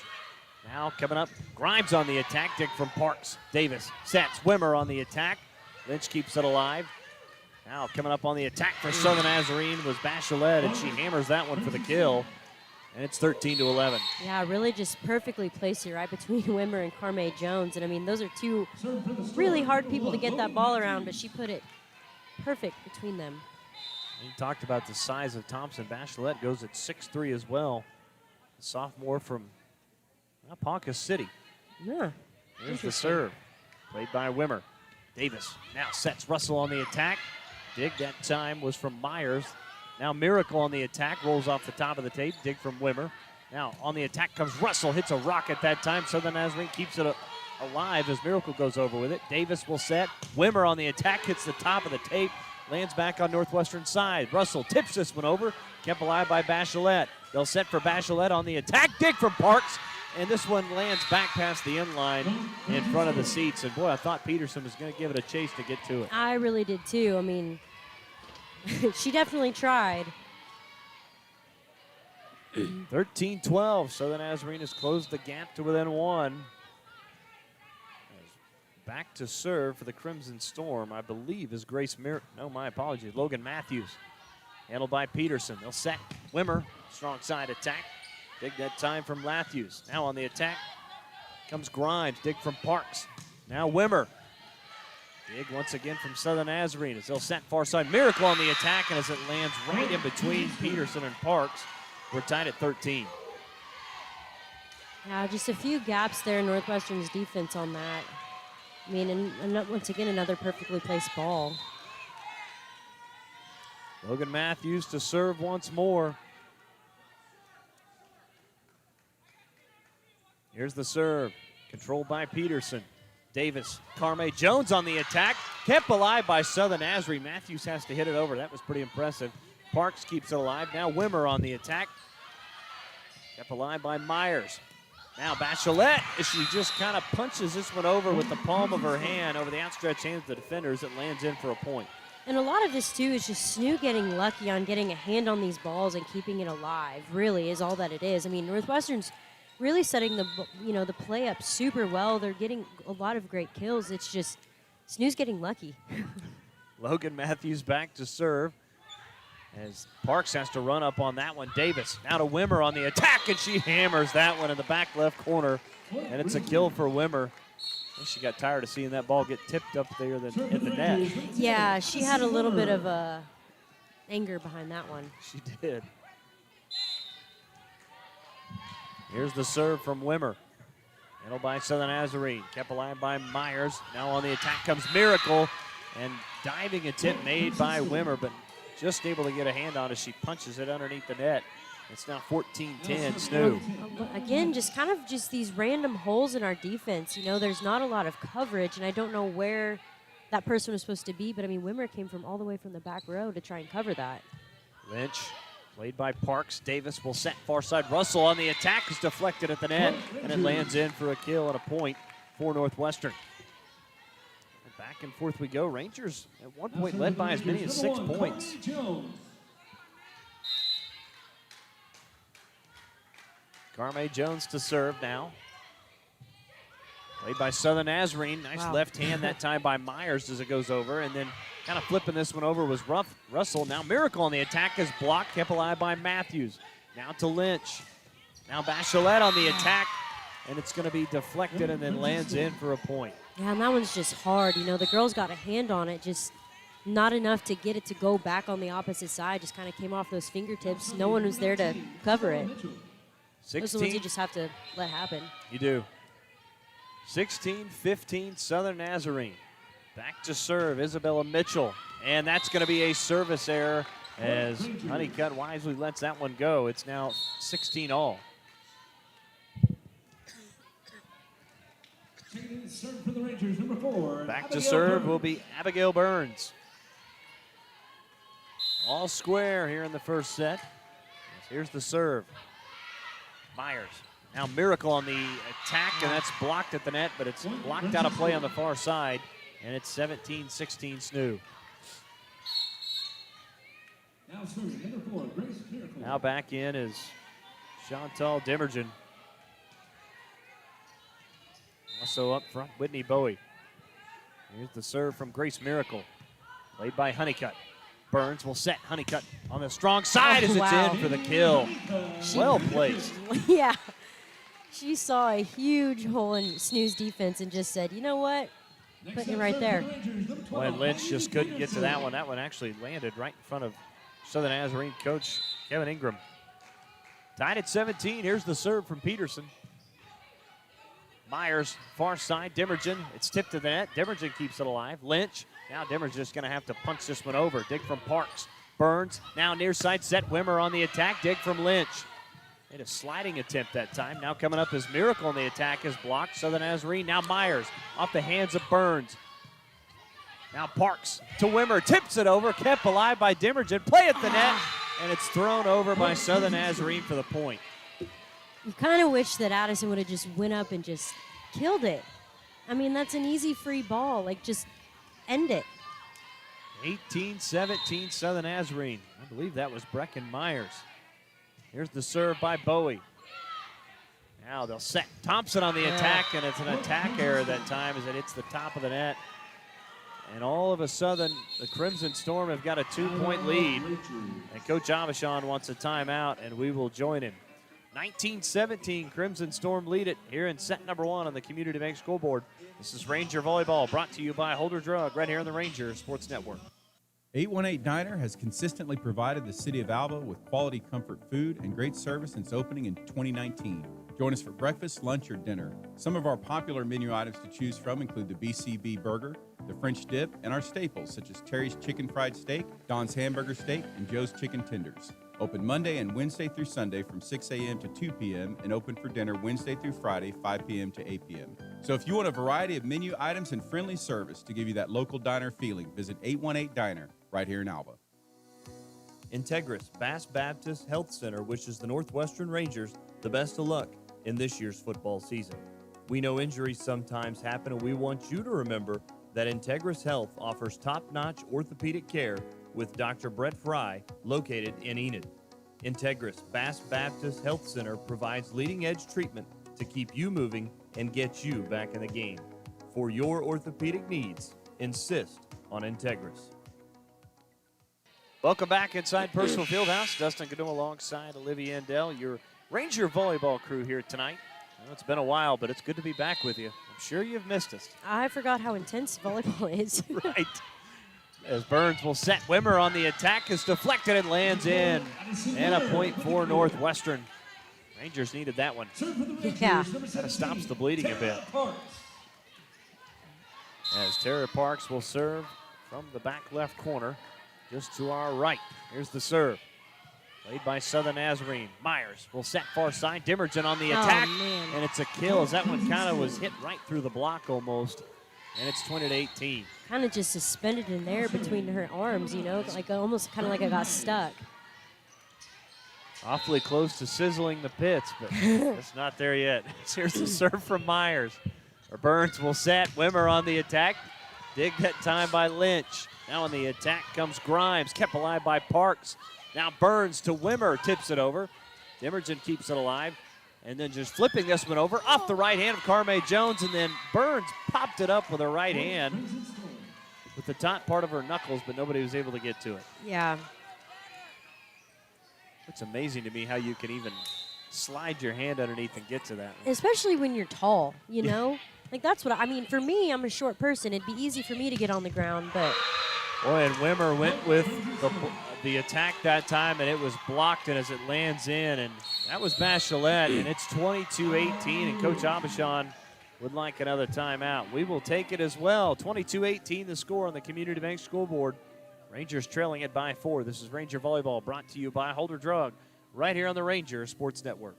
A: Now coming up, Grimes on the attack. Dig from Parks. Davis sets. Wimmer on the attack. Lynch keeps it alive. Now coming up on the attack for Southern Nazarene was Bachelet, and she hammers that one for the kill. And it's 13-11.
G: Yeah, really just perfectly placed it right between Wimmer and Carme Jones. And, I mean, those are two really hard people to get that ball around, but she put it perfect between them.
A: You talked about the size of Thompson. Bachelet goes at 6'3" as well. A sophomore from Ponca City.
G: Yeah.
A: Here's the serve. Played by Wimmer. Davis now sets Russell on the attack. Dig that time was from Myers. Now Miracle on the attack, rolls off the top of the tape. Dig from Wimmer. Now on the attack comes Russell, hits a rocket that time. Southern Nazarene keeps it alive as Miracle goes over with it. Davis will set. Wimmer on the attack, hits the top of the tape. Lands back on Northwestern side. Russell tips this one over. Kept alive by Bachelet. They'll set for Bachelet on the attack. Dig from Parks. And this one lands back past the end line in front of the seats. And boy, I thought Peterson was going to give it a chase to get to it.
G: I really did too. I mean, she definitely tried.
A: 13-12. Southern Nazarene has closed the gap to within 1. Back to serve for the Crimson Storm, I believe, is Logan Matthews. Handled by Peterson. They'll set. Wimmer, strong side attack. Dig that time from Matthews. Now on the attack comes Grimes. Dig from Parks. Now Wimmer. Dig once again from Southern Nazarene as they'll set far side. Miracle on the attack, and as it lands right in between Peterson and Parks, we're tied at 13.
G: Yeah, just a few gaps there in Northwestern's defense on that. I mean, and once again, another perfectly placed ball.
A: Logan Matthews to serve once more. Here's the serve, controlled by Peterson. Davis, Carme Jones on the attack. Kept alive by Southern Nazarene. Matthews has to hit it over. That was pretty impressive. Parks keeps it alive. Now Wimmer on the attack. Kept alive by Myers. Now Bachelet, as she just kind of punches this one over with the palm of her hand over the outstretched hands of the defenders. It lands in for a point.
G: And a lot of this, too, is just Snoo getting lucky on getting a hand on these balls and keeping it alive, really, is all that it is. I mean, Northwestern's really setting the play up super well. They're getting a lot of great kills. It's just Snoo's getting lucky.
A: Logan Matthews back to serve as Parks has to run up on that one. Davis now to Wimmer on the attack, and she hammers that one in the back left corner, and it's a kill for Wimmer. She got tired of seeing that ball get tipped up there in the net.
G: Yeah, she had a little bit of anger behind that one.
A: She did. Here's the serve from Wimmer. Handled by Southern Nazarene. Kept alive by Myers. Now on the attack comes Miracle. And diving attempt made by Wimmer, but just able to get a hand on it as she punches it underneath the net. It's now 14-10, Snoo.
G: Again, just these random holes in our defense. You know, there's not a lot of coverage, and I don't know where that person was supposed to be, but I mean, Wimmer came from all the way from the back row to try and cover that.
A: Lynch, played by Parks. Davis will set far side. Russell on the attack is deflected at the net, and it lands in for a kill and a point for Northwestern. And back and forth we go. Rangers at one point led by as many as 6 points. Carme Jones to serve now. Played by Southern Nazarene. Nice left hand that time by Myers as it goes over. And then kind of flipping this one over was Russell. Now Miracle on the attack is blocked. Kept alive by Matthews. Now to Lynch. Now Bachelet on the attack. And it's going to be deflected and then lands in for a point.
G: Yeah, and that one's just hard. You know, the girls got a hand on it, just not enough to get it to go back on the opposite side. Just kind of came off those fingertips. No one was there to cover it.
A: 16.
G: Those are the ones you just have to let happen.
A: You do. 16-15 Southern Nazarene. Back to serve, Isabella Mitchell. And that's going to be a service error as Honeycutt wisely lets that one go. It's now 16 all.
O: For the Rangers, number 4.
A: Back to serve will be Abigail Burns. All square here in the first set. Here's the serve. Myers. Now Miracle on the attack, and that's blocked at the net, but it's blocked out of play on the far side, and it's 17-16 Snoo.
O: Now serving number 4, Grace Miracle.
A: Now back in is Chantal Demergen. Also up front, Whitney Bowie. Here's the serve from Grace Miracle, played by Honeycutt. Burns will set Honeycutt on the strong side as it's in for the kill. Well placed.
G: Yeah. She saw a huge hole in Snoo's defense and just said, you know what? Putting it right there.
A: Boy, Lynch just couldn't get to that one. That one actually landed right in front of Southern Nazarene coach Kevin Ingram. Tied at 17. Here's the serve from Peterson. Myers, far side, Demergen. It's tipped to the net. Demergen keeps it alive. Lynch. Now Demergen's just going to have to punch this one over. Dig from Parks. Burns. Now near side set. Wimmer on the attack. Dig from Lynch. Made a sliding attempt that time. Now coming up is Miracle on the attack is blocked. Southern Nazarene. Now Myers off the hands of Burns. Now Parks to Wimmer. Tips it over. Kept alive by Demergen. Play at the net. And it's thrown over by Southern Nazarene for the point.
G: You kind of wish that Addison would have just went up and just killed it. I mean, that's an easy free ball. Like, just end it.
A: 18-17 Southern Nazarene. I believe that was Brecken Myers. Here's the serve by Bowie. Now they'll set Thompson on the attack, and it's an attack error that time as it hits the top of the net. And all of a sudden, the Crimson Storm have got a 2-point lead. And Coach Avishon wants a timeout, and we will join him. 19-17, Crimson Storm lead it here in set number 1 on the Community Bank scoreboard. This is Ranger Volleyball, brought to you by Holder Drug, right here on the Ranger Sports Network.
P: 818 Diner has consistently provided the city of Alva with quality comfort food and great service since opening in 2019. Join us for breakfast, lunch, or dinner. Some of our popular menu items to choose from include the BCB burger, the French dip, and our staples such as Terry's chicken fried steak, Don's hamburger steak, and Joe's chicken tenders. Open Monday and Wednesday through Sunday from 6 a.m. to 2 p.m. and open for dinner Wednesday through Friday, 5 p.m. to 8 p.m. So if you want a variety of menu items and friendly service to give you that local diner feeling, visit 818 Diner right here in Alva.
J: Integris Bass Baptist Health Center wishes the Northwestern Rangers the best of luck in this year's football season. We know injuries sometimes happen, and we want you to remember that Integris Health offers top-notch orthopedic care with Dr. Brett Fry, located in Enid. Integris Bass Baptist Health Center provides leading-edge treatment to keep you moving and get you back in the game. For your orthopedic needs, insist on Integris.
A: Welcome back inside Personal Fieldhouse. Dustin Canoe alongside Olivia Endell, your Ranger volleyball crew here tonight. Well, it's been a while, but it's good to be back with you. I'm sure you've missed us.
G: I forgot how intense volleyball is.
A: Right. As Burns will set. Wimmer on the attack is deflected and lands in. And a point for Northwestern. Rangers needed that one.
G: Yeah.
A: Kind of stops the bleeding a bit. As Tara Parks will serve from the back left corner, just to our right. Here's the serve. Played by Southern Nazarene. Myers will set far side. Dimmerton on the attack.
G: Man.
A: And it's a kill as that one kind of was hit right through the block almost. And it's 20-18.
G: Kind of just suspended in there between her arms, you know, like almost kind of like I got stuck.
A: Awfully close to sizzling the pits, but it's not there yet. Here's the serve from Myers. Burns will set. Wimmer on the attack. Dig that time by Lynch. Now on the attack comes Grimes, kept alive by Parks. Now Burns to Wimmer, tips it over. Dimmerton keeps it alive. And then just flipping this one over off the right hand of Carme Jones, and then Burns popped it up with her right hand with the top part of her knuckles, but nobody was able to get to it.
G: Yeah.
A: It's amazing to me how you can even slide your hand underneath and get to that one.
G: Especially when you're tall, you know? Like, that's what I mean. For me, I'm a short person. It'd be easy for me to get on the ground, but.
A: Boy, and Wimmer went with the attack that time, and it was blocked, and as it lands in, and that was Bachelet, and it's 22-18, and Coach Abishon would like another timeout. We will take it as well. 22-18 the score on the Community Bank scoreboard. Rangers trailing it by 4. This is Ranger Volleyball brought to you by Holder Drug right here on the Ranger Sports Network.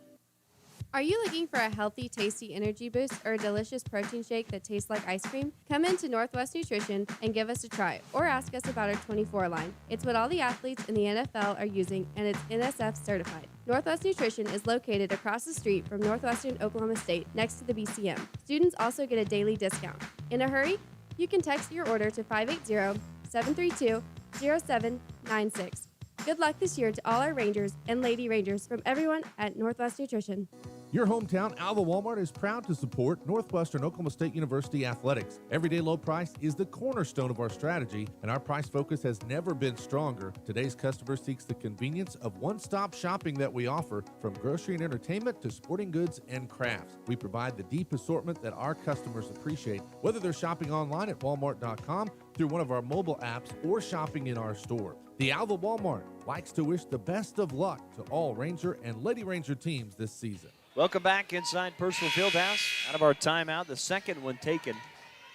Q: Are you looking for a healthy, tasty energy boost or a delicious protein shake that tastes like ice cream? Come into Northwest Nutrition and give us a try, or ask us about our 24 line. It's what all the athletes in the NFL are using, and it's NSF certified. Northwest Nutrition is located across the street from Northwestern Oklahoma State, next to the BCM. Students also get a daily discount. In a hurry? You can text your order to 580-732-0796. Good luck this year to all our Rangers and Lady Rangers from everyone at Northwest Nutrition.
B: Your hometown Alva Walmart is proud to support Northwestern Oklahoma State University athletics. Everyday low price is the cornerstone of our strategy, and our price focus has never been stronger. Today's customer seeks the convenience of one-stop shopping that we offer, from grocery and entertainment to sporting goods and crafts. We provide the deep assortment that our customers appreciate, whether they're shopping online at walmart.com, through one of our mobile apps, or shopping in our store. The Alva Walmart likes to wish the best of luck to all Ranger and Lady Ranger teams this season.
A: Welcome back inside Personal Fieldhouse. Out of our timeout, the second one taken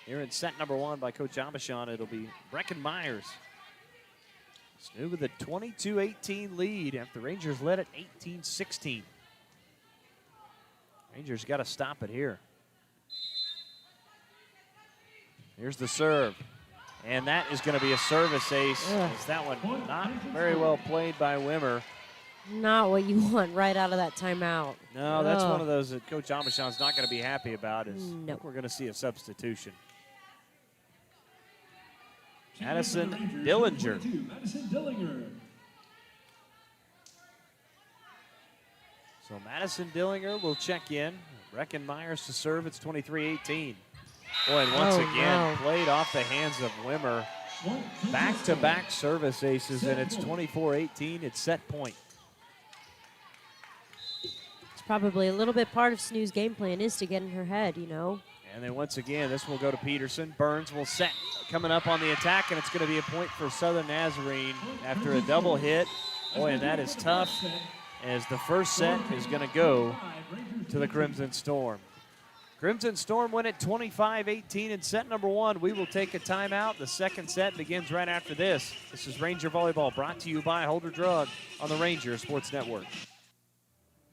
A: here in set number 1 by Coach Abishon. It'll be Brecken Myers. Snoop with a 22-18 lead after the Rangers led at 18-16. Rangers got to stop it here. Here's the serve. And that is going to be a service ace. As that one not very well played by Wimmer.
G: Not what you want right out of that timeout.
A: No, that's one of those that Coach Abishon's not going to be happy about.
G: Nope.
A: We're going to see a substitution. Madison Dillinger.
O: Madison Dillinger.
A: So Madison Dillinger will check in. Brecken Myers to serve. It's 23-18. Boy, and once again, played off the hands of Wimmer. Back-to-back service aces, and it's 24-18. It's set point.
G: It's probably a little bit part of Snoo's game plan is to get in her head, you know.
A: And then once again, this will go to Peterson. Burns will set, coming up on the attack, and it's going to be a point for Southern Nazarene after a double hit. Boy, and that is tough, as the first set is going to go to the Crimson Storm. Crimson Storm win at 25-18 in set number 1. We will take a timeout. The second set begins right after this. This is Ranger Volleyball brought to you by Holder Drug on the Ranger Sports Network.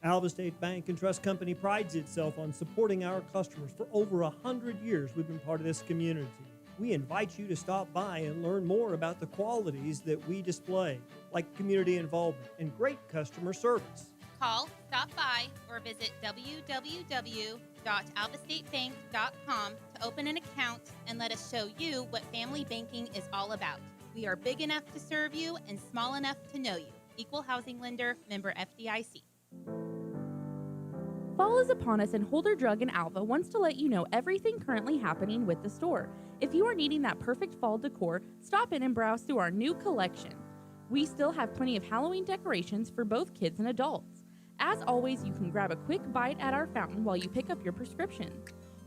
C: Alva State Bank and Trust Company prides itself on supporting our customers. For over 100 years, we've been part of this community. We invite you to stop by and learn more about the qualities that we display, like community involvement and great customer service.
D: Call, stop by, or visit www.alvabank.com. bank.alvastatebank.com to open an account and let us show you what family banking is all about. We are big enough to serve you and small enough to know you. Equal housing lender, member FDIC.
E: Fall is upon us, and Holder Drug in Alva wants to let you know everything currently happening with the store. If you are needing that perfect fall decor, stop in and browse through our new collection. We still have plenty of Halloween decorations for both kids and adults. As always, you can grab a quick bite at our fountain while you pick up your prescription.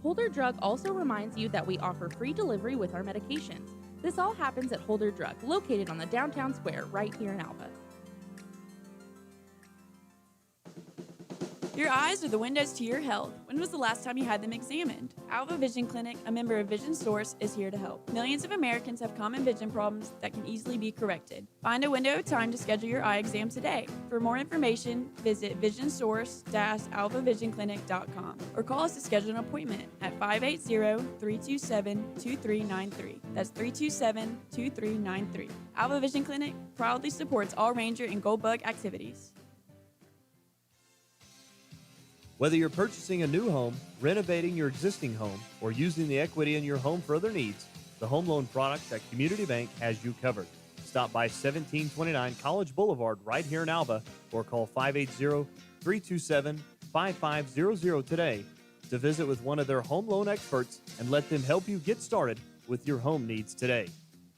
E: Holder Drug also reminds you that we offer free delivery with our medications. This all happens at Holder Drug, located on the downtown square right here in Alva.
F: Your eyes are the windows to your health. When was the last time you had them examined? Alva Vision Clinic, a member of Vision Source, is here to help. Millions of Americans have common vision problems that can easily be corrected. Find a window of time to schedule your eye exam today. For more information, visit visionsource-alvavisionclinic.com or call us to schedule an appointment at 580-327-2393. That's 327-2393. Alva Vision Clinic proudly supports all Ranger and Gold Bug activities.
J: Whether you're purchasing a new home, renovating your existing home, or using the equity in your home for other needs, the home loan product at Community Bank has you covered. Stop by 1729 College Boulevard right here in Alva or call 580-327-5500 today to visit with one of their home loan experts and let them help you get started with your home needs today.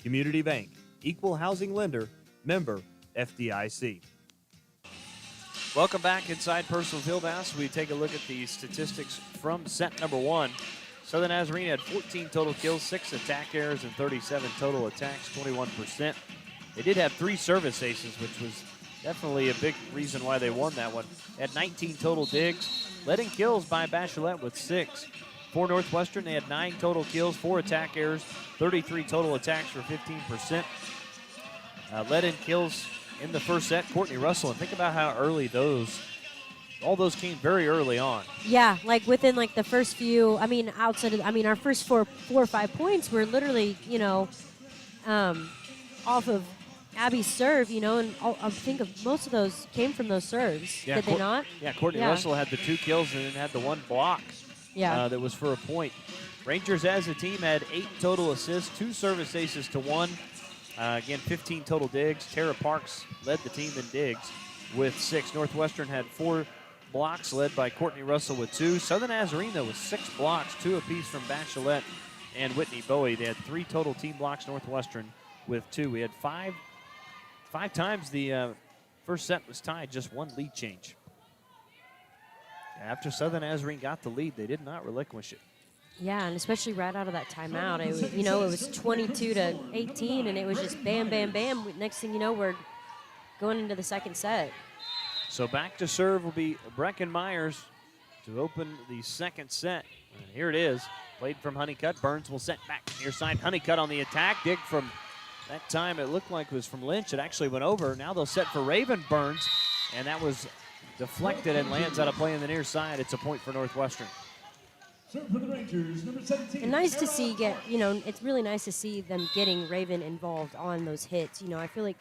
J: Community Bank, equal housing lender, member FDIC.
A: Welcome back inside Personal Fieldhouse. We take a look at the statistics from set number one. Southern Nazarene had 14 total kills, 6 attack errors, and 37 total attacks, 21%. They did have 3 service aces, which was definitely a big reason why they won that one. They had 19 total digs, led in kills by Bachelet with 6. For Northwestern, they had 9 total kills, 4 attack errors, 33 total attacks for 15%. Led in kills in the first set, Courtney Russell, and think about how early all those came very early on.
G: Yeah, like within like the first few, our first four or 5 points were literally, off of Abby's serve, and I think of most of those came from those serves.
A: Yeah,
G: Did they not?
A: Yeah, Courtney Russell had the 2 kills and then had the 1 block that was for a point. Rangers as a team had 8 total assists, 2 service aces to 1. Again, 15 total digs. Tara Parks led the team in digs with 6. Northwestern had 4 blocks led by Courtney Russell with 2. Southern Nazarene, though, with 6 blocks, 2 apiece from Bachelet and Whitney Bowie. They had 3 total team blocks, Northwestern with 2. We had 5 times the first set was tied, just 1 lead change. After Southern Nazarene got the lead, they did not relinquish it.
G: Yeah, and especially right out of that timeout. It was, it was 22-18, and it was just bam, bam, bam. Next thing you know, we're going into the second set.
A: So back to serve will be Brecken Myers to open the second set. And here it is, played from Honeycutt. Burns will set back near side. Honeycutt on the attack. Dig from that time, it looked like it was from Lynch. It actually went over. Now they'll set for Raven Burns, and that was deflected and lands out of play on the near side. It's a point for Northwestern.
O: For the Rangers, number 17.
G: And nice to see it's really nice to see them getting Raven involved on those hits. I feel like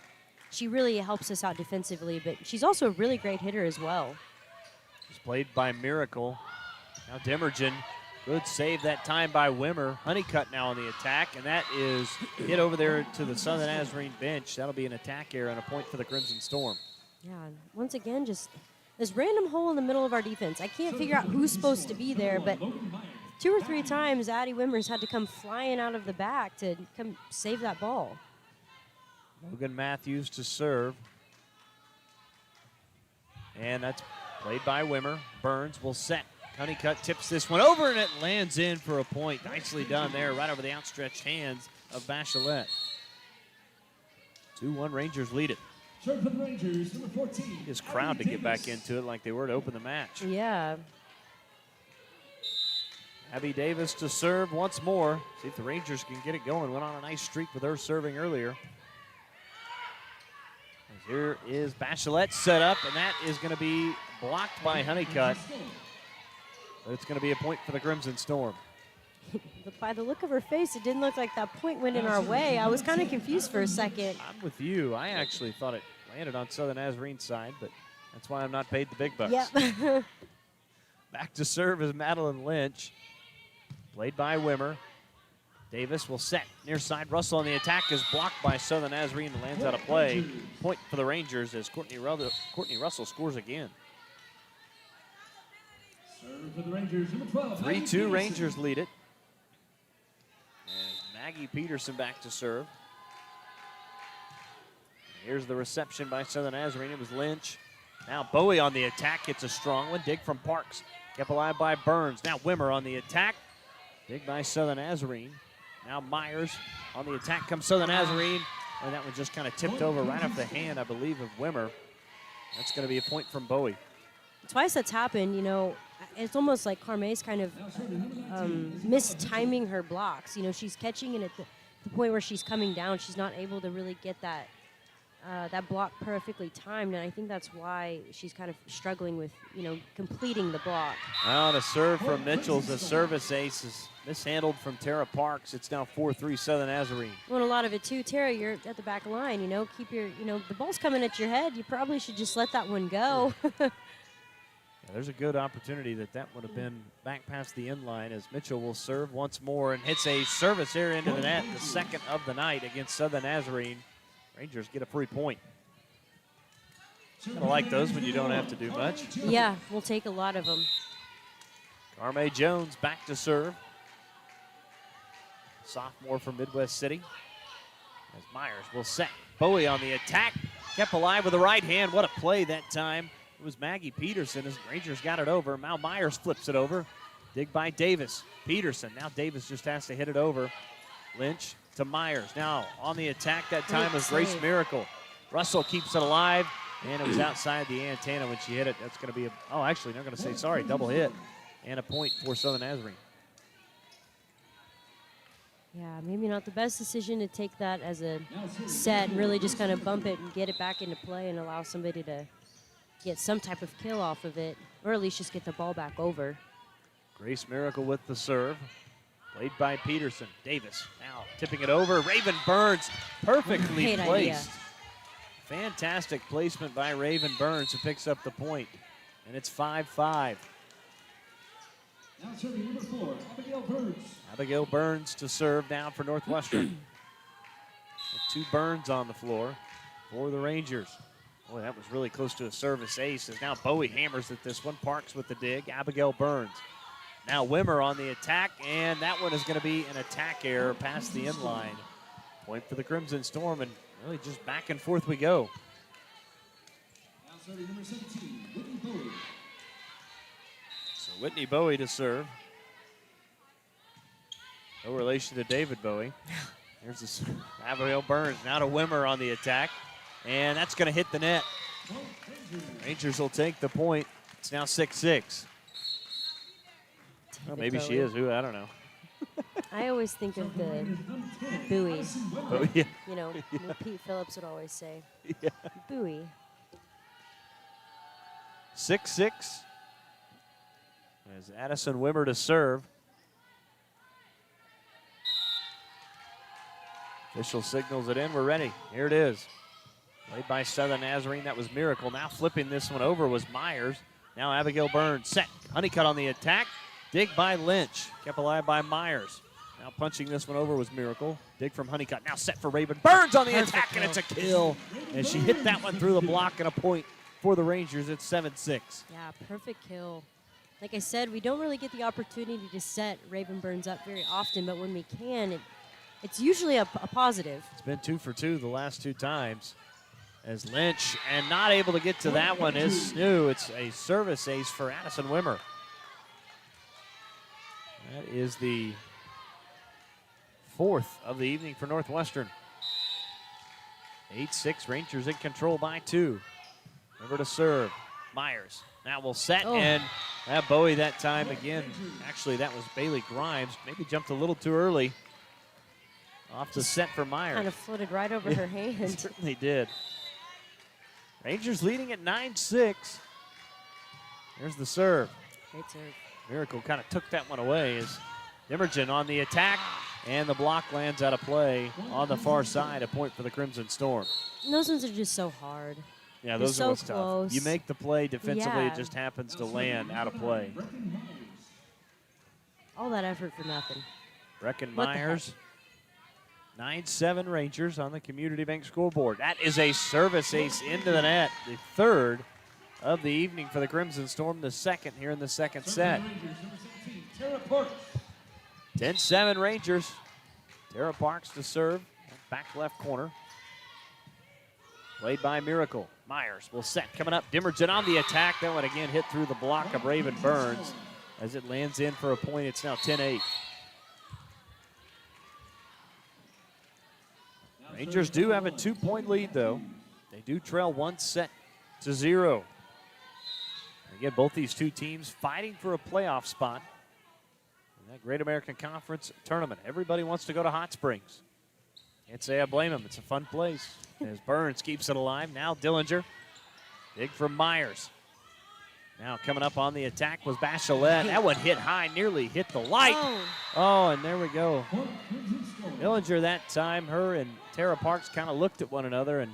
G: she really helps us out defensively, but she's also a really great hitter as well.
A: She's played by Miracle. Now Demerjen, good save that time by Wimmer. Honeycutt now on the attack, and that is hit over there to the Southern Nazarene bench. That'll be an attack error and a point for the Crimson Storm.
G: Yeah, once again, just this random hole in the middle of our defense. I can't figure out who's supposed to be there, but 2 or 3 times Addie Wimmers had to come flying out of the back to come save that ball.
A: Logan Matthews to serve. And that's played by Wimmer. Burns will set. Honeycutt tips this one over, and it lands in for a point. Nicely done there, right over the outstretched hands of Bachelet. 2-1 Rangers lead it.
O: Serve for the Rangers, number 14.
A: His crowd to get back into it like they were to open the match.
G: Yeah.
A: Abby Davis to serve once more. See if the Rangers can get it going. Went on a nice streak with her serving earlier. And here is Bachelet set up, and that is going to be blocked by Honeycutt. But it's going to be a point for the Crimson Storm.
G: But by the look of her face, it didn't look like that point went in our way. I was kind of confused for a second.
A: I'm with you. I actually thought it landed on Southern Nazarene's side, but that's why I'm not paid the big bucks.
G: Yep.
A: Back to serve is Madeline Lynch. Played by Wimmer. Davis will set near side. Russell on the attack is blocked by Southern Nazarene and lands out of play. Point for the Rangers as Courtney Russell scores again.
O: Serve for the Rangers, number 12.
A: 3-2 Rangers lead it. And Maggie Peterson back to serve. Here's the reception by Southern Nazarene. It was Lynch. Now Bowie on the attack. Gets a strong one. Dig from Parks. Kept alive by Burns. Now Wimmer on the attack. Dig by Southern Nazarene. Now Myers on the attack comes Southern Nazarene. And that one just kind of tipped over right off the hand, I believe, of Wimmer. That's going to be a point from Bowie.
G: Twice that's happened, you know, it's almost like Carme's kind of mistiming her blocks. You know, she's catching it at the point where she's coming down. She's not able to really get that block perfectly timed, and I think that's why she's kind of struggling with, you know, completing the block.
A: Now on a serve from Mitchell's, a service ace is mishandled from Tara Parks. It's now 4-3 Southern Nazarene.
G: Well, a lot of it too, Tara, you're at the back line, you know, keep your, you know, the ball's coming at your head. You probably should just let that one go.
A: Yeah, there's a good opportunity that would have been back past the end line as Mitchell will serve once more and hits a service error into the net, the second of the night against Southern Nazarene. Rangers get a free point. Kind of like those when you don't have to do much.
G: Yeah, we'll take a lot of them.
A: Carme Jones back to serve. Sophomore from Midwest City. As Myers will set. Bowie on the attack. Kept alive with the right hand. What a play that time. It was Maggie Peterson as Rangers got it over. Now Myers flips it over. Dig by Davis. Peterson. Now Davis just has to hit it over. Lynch to Myers. Now on the attack that time was Grace Miracle. Russell keeps it alive, and it was outside the antenna when she hit it. That's going to be actually, they're going to say sorry, double hit, and a point for Southern Nazarene.
G: Yeah, maybe not the best decision to take that as a set and really just kind of bump it and get it back into play and allow somebody to get some type of kill off of it, or at least just get the ball back over.
A: Grace Miracle with the serve. Played by Peterson. Davis now tipping it over. Raven Burns perfectly
G: Great
A: placed.
G: idea.
A: Fantastic placement by Raven Burns who picks up the point. And it's 5-5.
O: Now serving number 4, Abigail Burns.
A: Abigail Burns to serve now for Northwestern. With 2 Burns on the floor for the Rangers. Boy, that was really close to a service ace. As now Bowie hammers at this one. Parks with the dig. Abigail Burns. Now Wimmer on the attack, and that one is going to be an attack error past the end line. Point for the Crimson Storm, and really just back and forth we go.
O: Now serving number 17, Whitney Bowie.
A: So Whitney Bowie to serve. No relation to David Bowie. There's this Abigail Burns. Now to Wimmer on the attack, and that's going to hit the net. Rangers will take the point. It's now 6-6. Well, maybe she is. Who? I don't know.
G: I always think of the buoy.
A: Oh, yeah.
G: You know, what Pete Phillips would always say.
A: Yeah.
G: Buoy.
A: 6-6. As Addison Wimmer to serve. Official signals it in. We're ready. Here it is. Played by Southern Nazarene. That was Miracle. Now flipping this one over was Myers. Now Abigail Burns set. Honeycutt on the attack. Dig by Lynch. Kept alive by Myers. Now punching this one over was Miracle. Dig from Honeycutt. Now set for Raven Burns on the attack, and it's a kill. And she hit that one through the block, and a point for the Rangers. It's 7-6.
G: Yeah, perfect kill. Like I said, we don't really get the opportunity to set Raven Burns up very often, but when we can, it's usually a positive.
A: It's been 2 for 2 the last 2 times. As Lynch, and not able to get to that one is Snoo. It's a service ace for Addison Wimmer. That is the 4th of the evening for Northwestern. 8-6, Rangers in control by 2. Remember to serve. Myers now will set, and that Bowie that time again. Actually, that was Bailey Grimes. Maybe jumped a little too early. Off the set for Myers.
G: Kind of floated right over her hand.
A: It certainly did. Rangers leading at 9-6. Here's the serve.
G: Great serve.
A: Miracle kind of took that one away as Dimmergen on the attack, and the block lands out of play on the far side. A point for the Crimson Storm.
G: And those ones are just so hard.
A: Yeah, those
G: so
A: are what's
G: close.
A: tough. You make the play defensively,
G: Yeah.
A: it just happens to land out of play.
G: All that effort for nothing.
A: Brecken
G: What the heck?
A: Myers, 9-7 Rangers on the Community Bank scoreboard. That is a service ace into the net, the third of the evening for the Crimson Storm, the second here in the second set. 10-7 Rangers. Tara Parks to serve, back left corner. Played by Miracle. Myers will set, coming up. Dimmerton on the attack. That one again hit through the block of Raven Burns. As it lands in for a point, it's now 10-8. Rangers do have a 2-point lead, though. They do trail 1-0. Again, both these two teams fighting for a playoff spot in that Great American Conference tournament. Everybody wants to go to Hot Springs. Can't say I blame them. It's a fun place. As Burns keeps it alive. Now Dillinger. Dig from Myers. Now coming up on the attack was Bachelet. That one hit high, nearly hit the light. Oh, and there we go. Dillinger that time, her and Tara Parks kind of looked at one another. And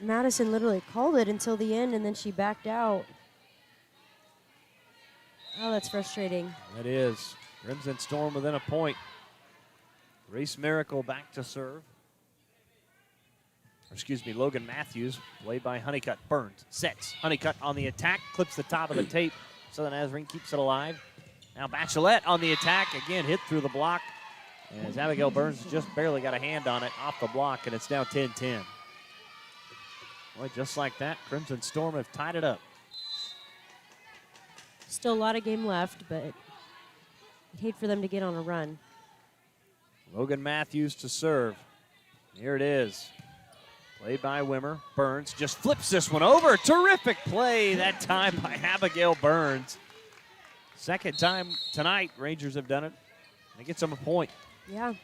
G: Madison literally called it until the end, and then she backed out. Oh, that's frustrating.
A: that is. Crimson Storm within a point. Grace Miracle back to serve. Logan Matthews, played by Honeycutt. Burns sets. Honeycutt on the attack, clips the top of the tape. Southern Nazarene keeps it alive. Now Bachelet on the attack, again hit through the block. As Abigail Burns just barely got a hand on it off the block, and it's now 10-10. Boy, just like that, Crimson Storm have tied it up.
G: Still a lot of game left, but I'd hate for them to get on a run.
A: Logan Matthews to serve. Here it is. Played by Wimmer. Burns just flips this one over. Terrific play that time by Abigail Burns. Second time tonight, Rangers have done it. It gets them a point.
G: Yeah.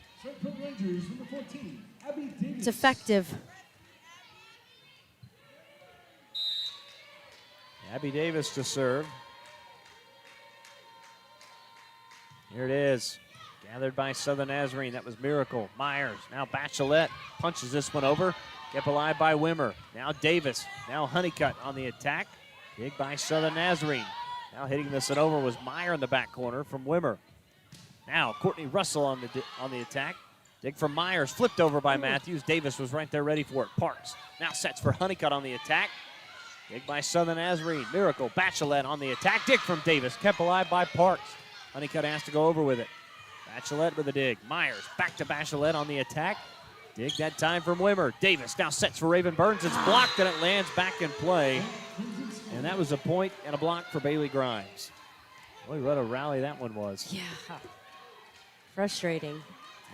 O: Rangers, number 14, Abby Davis.
G: It's effective.
A: Abby Davis to serve. Here it is. Gathered by Southern Nazarene. That was Miracle. Myers. Now Bachelet punches this one over. Kept alive by Wimmer. Now Davis. Now Honeycutt on the attack. Dig by Southern Nazarene. Now hitting this one over was Meyer in the back corner from Wimmer. Now Courtney Russell on the attack. Dig from Myers. Flipped over by Matthews. Davis was right there ready for it. Parks now sets for Honeycutt on the attack. Dig by Southern Nazarene. Miracle. Bachelet on the attack. Dig from Davis. Kept alive by Parks. Honeycutt has to go over with it. Bachelet with a dig. Myers back to Bachelet on the attack. Dig that time from Wimmer. Davis now sets for Raven Burns. It's blocked and it lands back in play. And that was a point and a block for Bailey Grimes. Boy, what a rally that one was.
G: Yeah. Frustrating.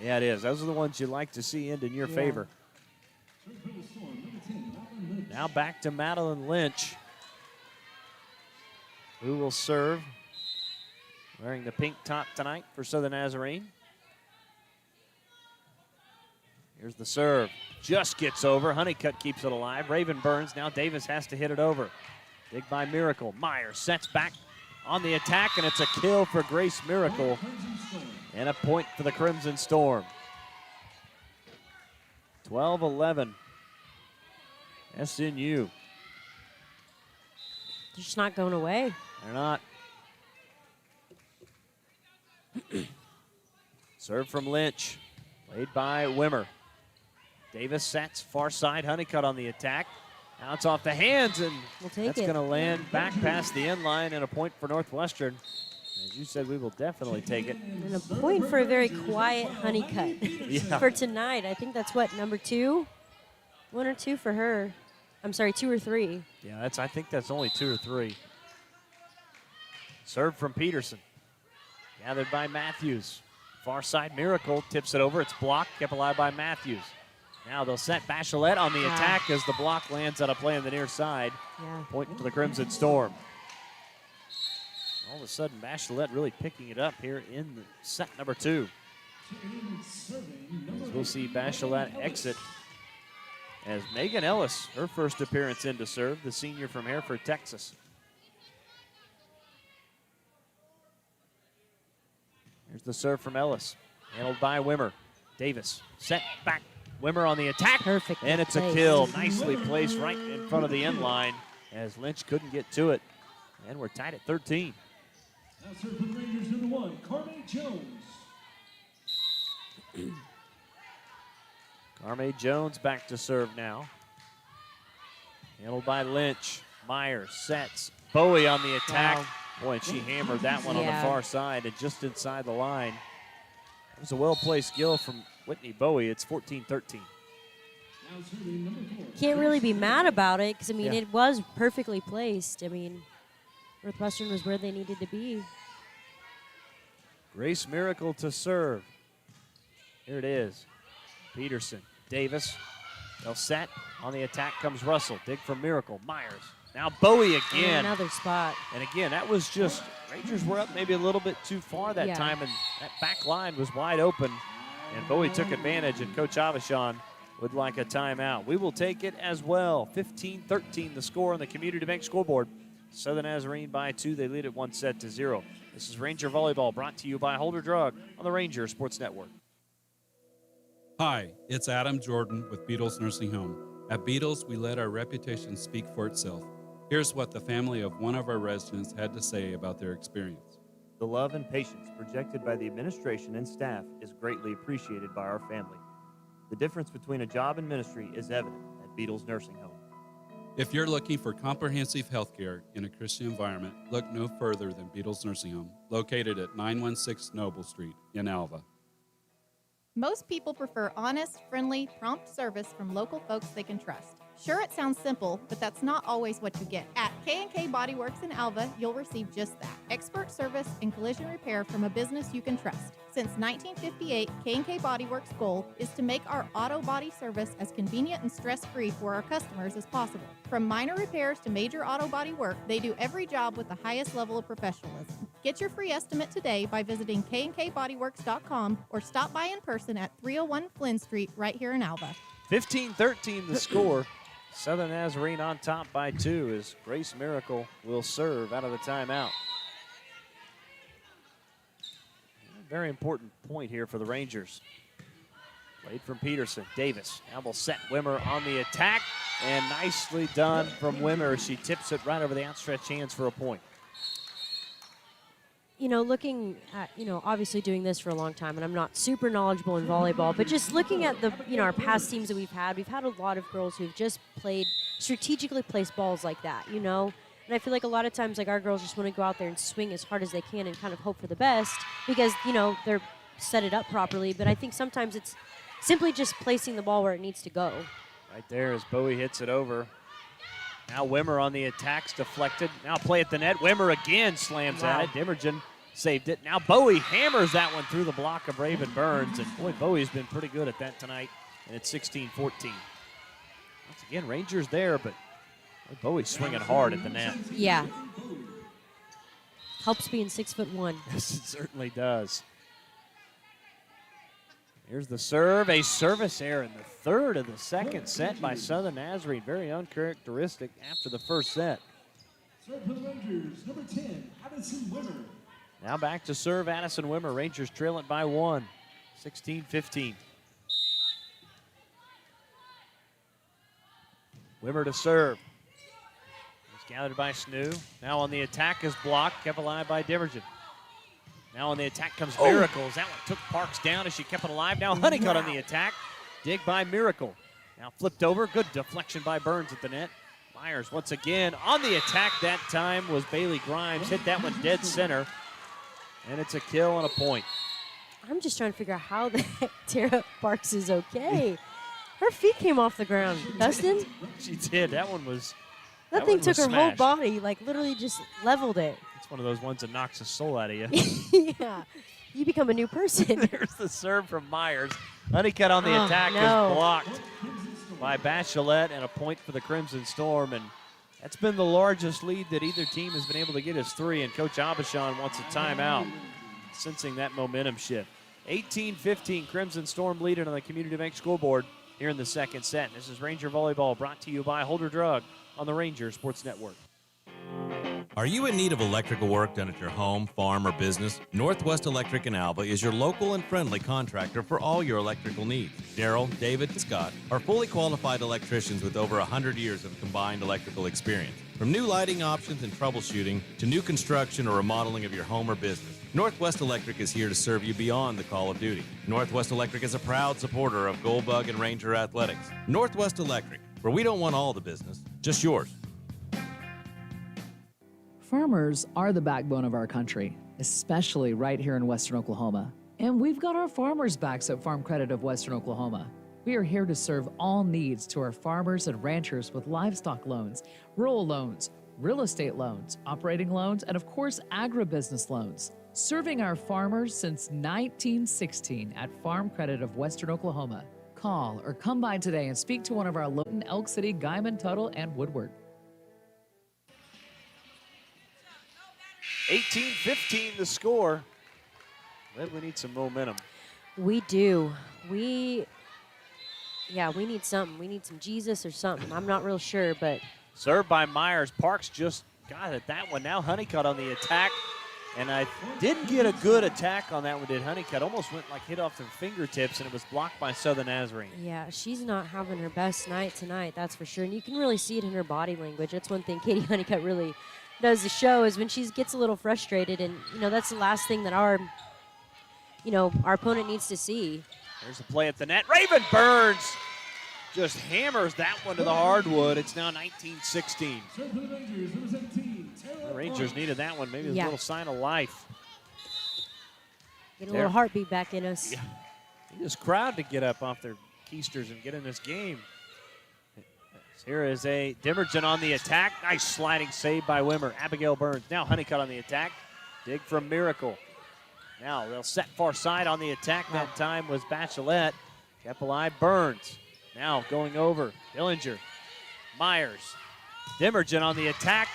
A: Yeah, it is. Those are the ones you like to see end in your favor. Now back to Madeline Lynch, who will serve. Wearing the pink top tonight for Southern Nazarene. Here's the serve. Just gets over. Honeycutt keeps it alive. Raven Burns. Now Davis has to hit it over. Dig by Miracle. Myers sets back on the attack, and it's a kill for Grace Miracle. And a point for the Crimson Storm. 12-11. SNU.
G: They're just not going away.
A: They're not. Serve from Lynch. Played by Wimmer. Davis sets far side. Honeycutt on the attack. Now it's off the hands, and that's going to land back past the end line, and a point for Northwestern. As you said, we will definitely take it.
G: And a point for a very quiet Honeycutt for tonight. I think that's what, number 2? 1 or 2 for her. I'm sorry, 2 or 3.
A: Yeah, I think that's only 2 or 3. Serve from Peterson. Gathered by Matthews. Far side Miracle tips it over. It's blocked, kept alive by Matthews. Now they'll set Bachelet on the attack as the block lands out of play on the near side. Point for the Crimson Storm. All of a sudden, Bachelet really picking it up here in the set number 2. As we'll see Bachelet exit as Megan Ellis, her first appearance in to serve, the senior from Hereford, Texas. Here's the serve from Ellis, handled by Wimmer. Davis set back Wimmer on the attack.
G: Perfect.
A: And it's a kill. Nicely placed right in front of the end line as Lynch couldn't get to it. And we're tied at 13.
O: Now serve for the Rangers, number 1, Carme Jones.
A: Carme Jones back to serve now. Handled by Lynch. Myers sets. Bowie on the attack.
G: Wow.
A: Boy, and she hammered that one on the far side and just inside the line. It was a well-placed skill from Whitney Bowie. It's 14-13.
G: Can't really be mad about it because, I mean,
A: Yeah.
G: it was perfectly placed. I mean, Northwestern was where they needed to be.
A: Grace Miracle to serve. Here it is. Peterson, Davis. They'll set. On the attack comes Russell. Dig from Miracle. Myers. Now Bowie again.
G: Another spot.
A: And again, that was just, Rangers were up maybe a little bit too far that time, and that back line was wide open. And Bowie took advantage, and Coach Avishon would like a timeout. We will take it as well. 15-13 the score on the Community Bank scoreboard. Southern Nazarene by 2. They lead it 1-0. This is Ranger Volleyball brought to you by Holder Drug on the Ranger Sports Network.
I: Hi, it's Adam Jordan with Beatles Nursing Home. At Beatles, we let our reputation speak for itself. Here's what the family of one of our residents had to say about their experience.
J: The love and patience projected by the administration and staff is greatly appreciated by our family. The difference between a job and ministry is evident at Beatles Nursing Home.
I: If you're looking for comprehensive health care in a Christian environment, look no further than Beatles Nursing Home, located at 916 Noble Street in Alva.
K: Most people prefer honest, friendly, prompt service from local folks they can trust. Sure, it sounds simple, but that's not always what you get. At K&K Body Works in Alva, you'll receive just that. Expert service and collision repair from a business you can trust. Since 1958, K&K Body Works' goal is to make our auto body service as convenient and stress-free for our customers as possible. From minor repairs to major auto body work, they do every job with the highest level of professionalism. Get your free estimate today by visiting knkbodyworks.com or stop by in person at 301 Flynn Street right here in Alva.
A: 15-13 the score. Southern Nazarene on top by 2 as Grace Miracle will serve out of the timeout. Very important point here for the Rangers. Played from Peterson. Davis now will set Wimmer on the attack. And nicely done from Wimmer. She tips it right over the outstretched hands for a point.
G: You know, looking at, obviously doing this for a long time, and I'm not super knowledgeable in volleyball, but just looking at our past teams that we've had a lot of girls who've just played strategically placed balls like that, And I feel like a lot of times, our girls just want to go out there and swing as hard as they can and kind of hope for the best because, they're set it up properly. But I think sometimes it's simply just placing the ball where it needs to go.
A: Right there as Bowie hits it over. Now Wimmer on the attacks, deflected. Now play at the net. Wimmer again slams at it. Dimmergen saved it. Now Bowie hammers that one through the block of Raven Burns. And boy, Bowie's been pretty good at that tonight. And it's 16-14. Once again, Rangers there, but Bowie's swinging hard at the net.
G: Yeah. Helps being 6'1".
A: Yes, it certainly does. Here's the serve, a service error in the third of the second set by Southern Nazarene. Very uncharacteristic after the first set.
O: Serve for the Rangers, number 10, Addison Wimmer.
A: Now back to serve Addison Wimmer. Rangers trail it by 1, 16-15. Wimmer to serve. It's gathered by Snoo. Now on the attack is blocked, kept alive by Dimmergen. Now on the attack comes Miracles. That one took Parks down as she kept it alive. Now Honeycutt on the attack. Dig by Miracle. Now flipped over. Good deflection by Burns at the net. Myers once again on the attack. That time was Bailey Grimes. Hit that one dead center. And it's a kill and a point.
G: I'm just trying to figure out how the heck Tara Parks is okay. Her feet came off the ground. Dustin?
A: She did. That one was
G: That thing
A: one
G: took
A: was
G: her whole
A: smashed.
G: body, literally just leveled it.
A: It's one of those ones that knocks the soul out of you.
G: Yeah. You become a new person.
A: There's the serve from Myers. Honeycutt on the
G: Oh,
A: attack
G: no.
A: is blocked by Bachelet, and a point for the Crimson Storm. And that's been the largest lead that either team has been able to get is 3, and Coach Abishon wants a timeout, sensing that momentum shift. 18-15, Crimson Storm leading on the Community Bank scoreboard here in the second set. This is Ranger Volleyball brought to you by Holder Drug on the Ranger Sports Network.
L: Are you in need of electrical work done at your home, farm, or business? Northwest Electric in Alva is your local and friendly contractor for all your electrical needs. Daryl, David, and Scott are fully qualified electricians with over 100 years of combined electrical experience. From new lighting options and troubleshooting to new construction or remodeling of your home or business, Northwest Electric is here to serve you beyond the call of duty. Northwest Electric is a proud supporter of Goldbug and Ranger athletics. Northwest Electric, where we don't want all the business, just yours.
M: Farmers are the backbone of our country, especially right here in Western Oklahoma. And we've got our farmers' backs at Farm Credit of Western Oklahoma. We are here to serve all needs to our farmers and ranchers with livestock loans, rural loans, real estate loans, operating loans, and of course, agribusiness loans. Serving our farmers since 1916 at Farm Credit of Western Oklahoma. Call or come by today and speak to one of our Lowton, Elk City, Guyman, Tuttle, and Woodward.
A: 18-15 the score. Well, we need some momentum.
G: We do. We need something. We need some Jesus or something. I'm not real sure, but.
A: Served by Myers. Parks just got at that one. Now Honeycutt on the attack. And I didn't get a good attack on that one, did Honeycutt. Almost went like hit off their fingertips, and it was blocked by Southern Nazarene.
G: Yeah, she's not having her best night tonight, that's for sure. And you can really see it in her body language. That's one thing Katie Honeycutt really does the show is when she gets a little frustrated, and that's the last thing that our opponent needs to see.
A: There's a play at the net. Raven Burns just hammers that one to the hardwood. It's now 19-16. The Rangers needed that one. Maybe a little sign of life.
G: Get a little heartbeat back in us.
A: Yeah. Need this crowd to get up off their keisters and get in this game. Here is a Dimmerton on the attack. Nice sliding save by Wimmer. Abigail Burns. Now Honeycutt on the attack. Dig from Miracle. Now they'll set far side on the attack. That time was Bachelet. Kept alive Burns. Now going over. Dillinger. Myers. Dimmerton on the attack.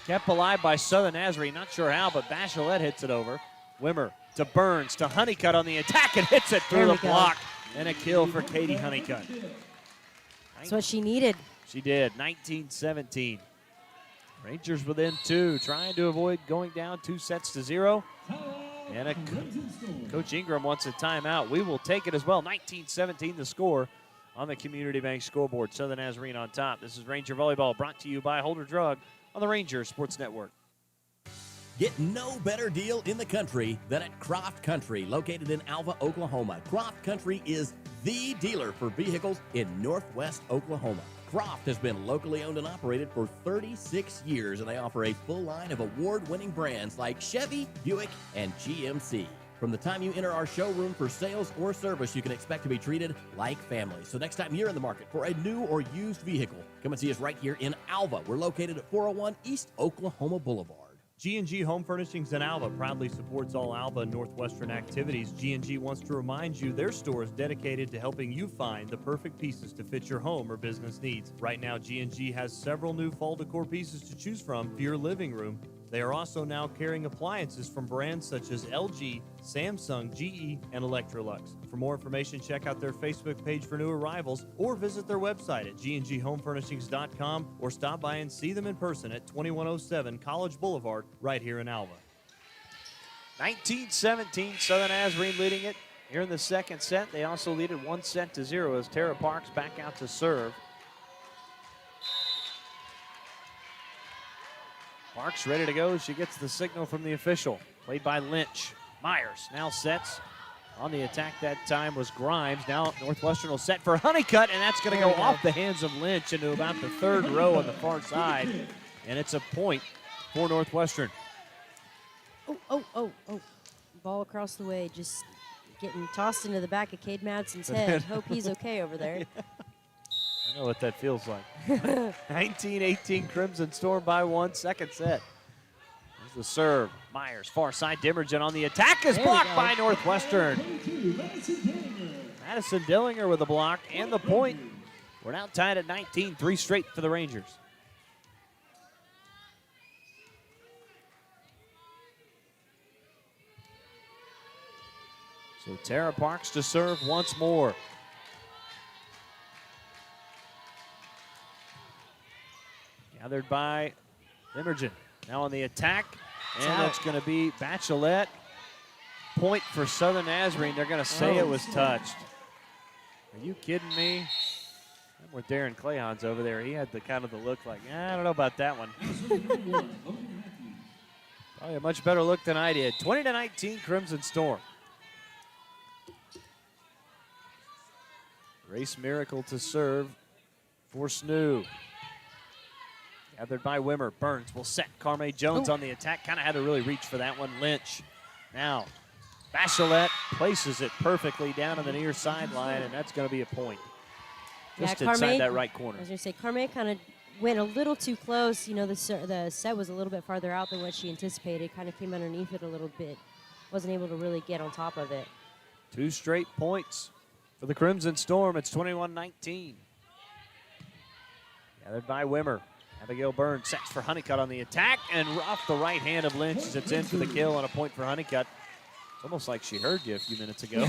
A: Kept alive by Southern Nazarene. Not sure how, but Bachelet hits it over. Wimmer to Burns to Honeycutt on the attack and hits it through the block. And a kill for Katie Honeycutt.
G: That's what she needed.
A: She did. 19-17. Rangers within 2, trying to avoid going down 2-0. And Coach Ingram wants a timeout. We will take it as well. 19-17 the score on the Community Bank scoreboard. Southern Nazarene on top. This is Ranger Volleyball brought to you by Holder Drug on the Ranger Sports Network.
N: Get no better deal in the country than at Croft Country, located in Alva, Oklahoma. Croft Country is the dealer for vehicles in Northwest Oklahoma. Croft has been locally owned and operated for 36 years, and they offer a full line of award-winning brands like Chevy, Buick, and GMC. From the time you enter our showroom for sales or service, you can expect to be treated like family. So next time you're in the market for a new or used vehicle, come and see us right here in Alva. We're located at 401 East Oklahoma Boulevard.
J: G&G Home Furnishings in Alva proudly supports all Alva and Northwestern activities. G&G wants to remind you their store is dedicated to helping you find the perfect pieces to fit your home or business needs. Right now, G&G has several new fall decor pieces to choose from for your living room. They are also now carrying appliances from brands such as LG, Samsung, GE, and Electrolux. For more information, check out their Facebook page for new arrivals or visit their website at gnghomefurnishings.com or stop by and see them in person at 2107 College Boulevard right here in Alva.
A: 19-17, Southern Nazarene leading it here in the second set. They also lead it 1-0 as Tara Parks back out to serve. Parks ready to go. She gets the signal from the official. Played by Lynch. Myers now sets. On the attack that time was Grimes. Now Northwestern will set for Honeycutt, and that's going to go off the hands of Lynch into about the third row on the far side. And it's a point for Northwestern.
G: Oh. Ball across the way, just getting tossed into the back of Cade Madsen's head. Hope he's okay over there.
A: I know what that feels like. 19-18 Crimson Storm by 1, second set. There's the serve. Myers, far side. Dimmergen on the attack is blocked by Northwestern. Madison Dillinger with the block and the point. We're now tied at 19, 3 straight for the Rangers. So Tara Parks to serve once more. Gathered by Dimmergen. Now on the attack, and that's going to be Bachelet. Point for Southern Nazarene. They're going to say it was touched. Are you kidding me? Where Darren Clayon's over there, he had the kind of the look like, I don't know about that one. Probably a much better look than I did. 20-19 Crimson Storm. Grace Miracle to serve for Snoo. Gathered by Wimmer. Burns will set. Carme Jones on the attack. Kind of had to really reach for that one. Lynch. Now, Bachelet places it perfectly down on the near sideline, and that's going to be a point. Just inside that right corner.
G: I was going to say, Carme kind of went a little too close. You know, the set was a little bit farther out than what she anticipated. Kind of came underneath it a little bit. Wasn't able to really get on top of it.
A: 2 straight points for the Crimson Storm. It's 21-19. Gathered by Wimmer. Abigail Burns sets for Honeycutt on the attack, and off the right hand of Lynch as it's in for the kill and a point for Honeycutt. It's almost like she heard you a few minutes ago.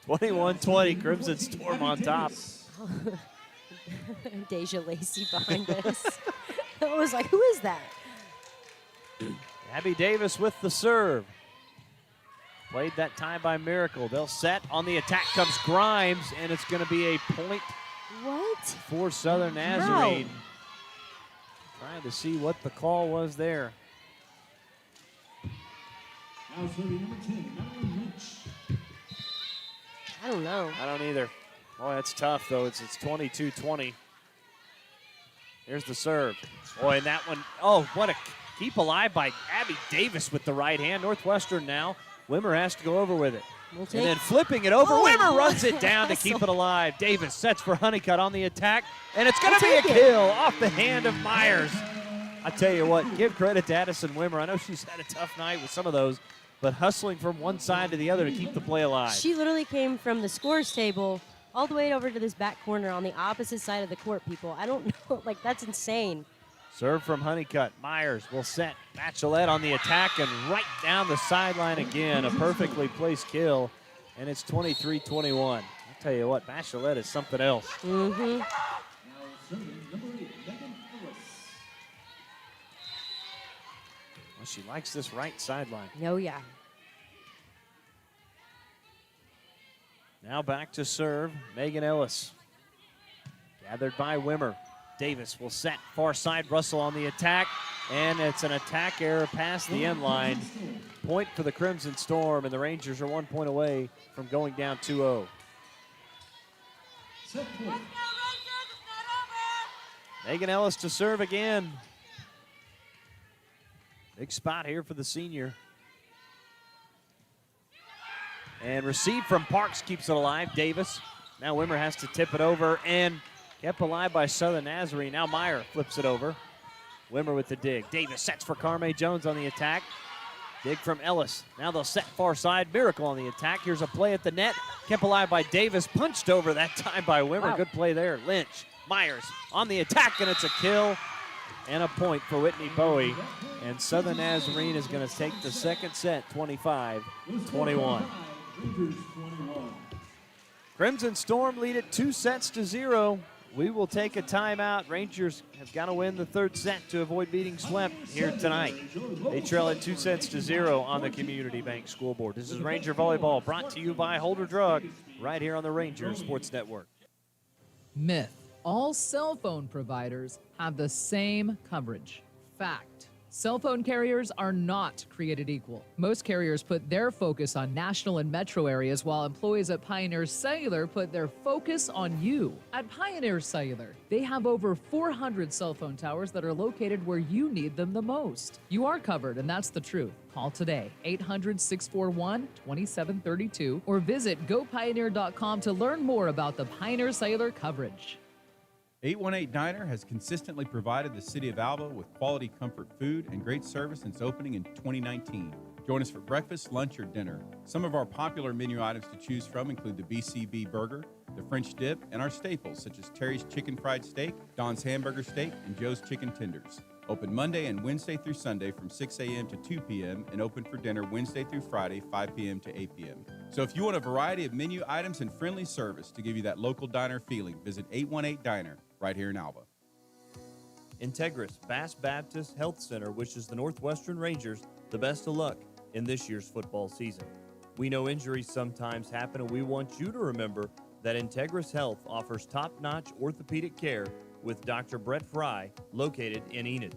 A: 21-20, Crimson Storm on top.
G: Deja Lacey behind us. I was like, who is that?
A: Abby Davis with the serve. Played that time by Miracle. They'll set. On the attack comes Grimes, and it's going to be a point for Southern Nazarene. Trying to see what the call was there.
O: Now serving number 10, Madeline Lynch.
G: I don't know.
A: I don't either. Boy, that's tough, though. It's 22-20. Here's the serve. Boy, and that one, what a keep alive by Abby Davis with the right hand. Northwestern now. Wimmer has to go over with it. And then flipping it over. Wimmer runs it down to keep it alive. Davis sets for Honeycutt on the attack. And it's going to be a kill off the hand of Myers. I tell you what, give credit to Addison Wimmer. I know she's had a tough night with some of those, but hustling from one side to the other to keep the play alive.
G: She literally came from the scores table all the way over to this back corner on the opposite side of the court, people. I don't know. Like, that's insane.
A: Serve from Honeycutt. Myers will set. Bachelet on the attack and right down the sideline again. A perfectly placed kill, and it's 23-21. I'll tell you what, Bachelet is something else.
G: Mm-hmm.
O: Now serving number 8, Megan Ellis.
A: Well, she likes this right sideline.
G: Oh, yeah.
A: Now back to serve, Megan Ellis. Gathered by Wimmer. Davis will set. Far side, Russell on the attack. And it's an attack error past the end line. Point for the Crimson Storm, and the Rangers are 1 point away from going down 2-0. Megan Ellis to serve again. Big spot here for the senior. And receive from Parks keeps it alive. Davis. Now Wimmer has to tip it over and kept alive by Southern Nazarene. Now Meyer flips it over. Wimmer with the dig. Davis sets for Carme Jones on the attack. Dig from Ellis. Now they'll set far side. Miracle on the attack. Here's a play at the net. Kept alive by Davis. Punched over that time by Wimmer.
G: Wow.
A: Good play there. Lynch. Myers on the attack, and it's a kill and a point for Whitney Bowie. And Southern Nazarene is going to take the second set, 25-21. Crimson Storm lead it 2-0. We will take a timeout. Rangers have got to win the third set to avoid being swept here tonight. They trail at 2-0 on the Community Bank scoreboard. This is Ranger Volleyball brought to you by Holder Drug right here on the Ranger Sports Network.
M: Myth. All cell phone providers have the same coverage. Fact. Cell phone carriers are not created equal. Most carriers put their focus on national and metro areas, while employees at Pioneer Cellular put their focus on you. At Pioneer Cellular, they have over 400 cell phone towers that are located where you need them the most. You are covered, and that's the truth. Call today, 800-641-2732, or visit gopioneer.com to learn more about the Pioneer Cellular coverage.
P: 818 Diner has consistently provided the city of Alva with quality comfort food and great service since opening in 2019. Join us for breakfast, lunch, or dinner. Some of our popular menu items to choose from include the BCB burger, the French dip, and our staples such as Terry's chicken fried steak, Don's hamburger steak, and Joe's chicken tenders. Open Monday and Wednesday through Sunday from 6 a.m. to 2 p.m. and open for dinner Wednesday through Friday, 5 p.m. to 8 p.m. So if you want a variety of menu items and friendly service to give you that local diner feeling, visit 818 Diner right here in Alva.
J: Integris Bass Baptist Health Center wishes the Northwestern Rangers the best of luck in this year's football season. We know injuries sometimes happen, and we want you to remember that Integris Health offers top-notch orthopedic care with Dr. Brett Fry, located in Enid.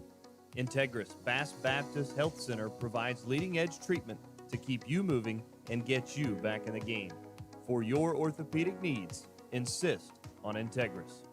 J: Integris Bass Baptist Health Center provides leading-edge treatment to keep you moving and get you back in the game. For your orthopedic needs, insist on Integris.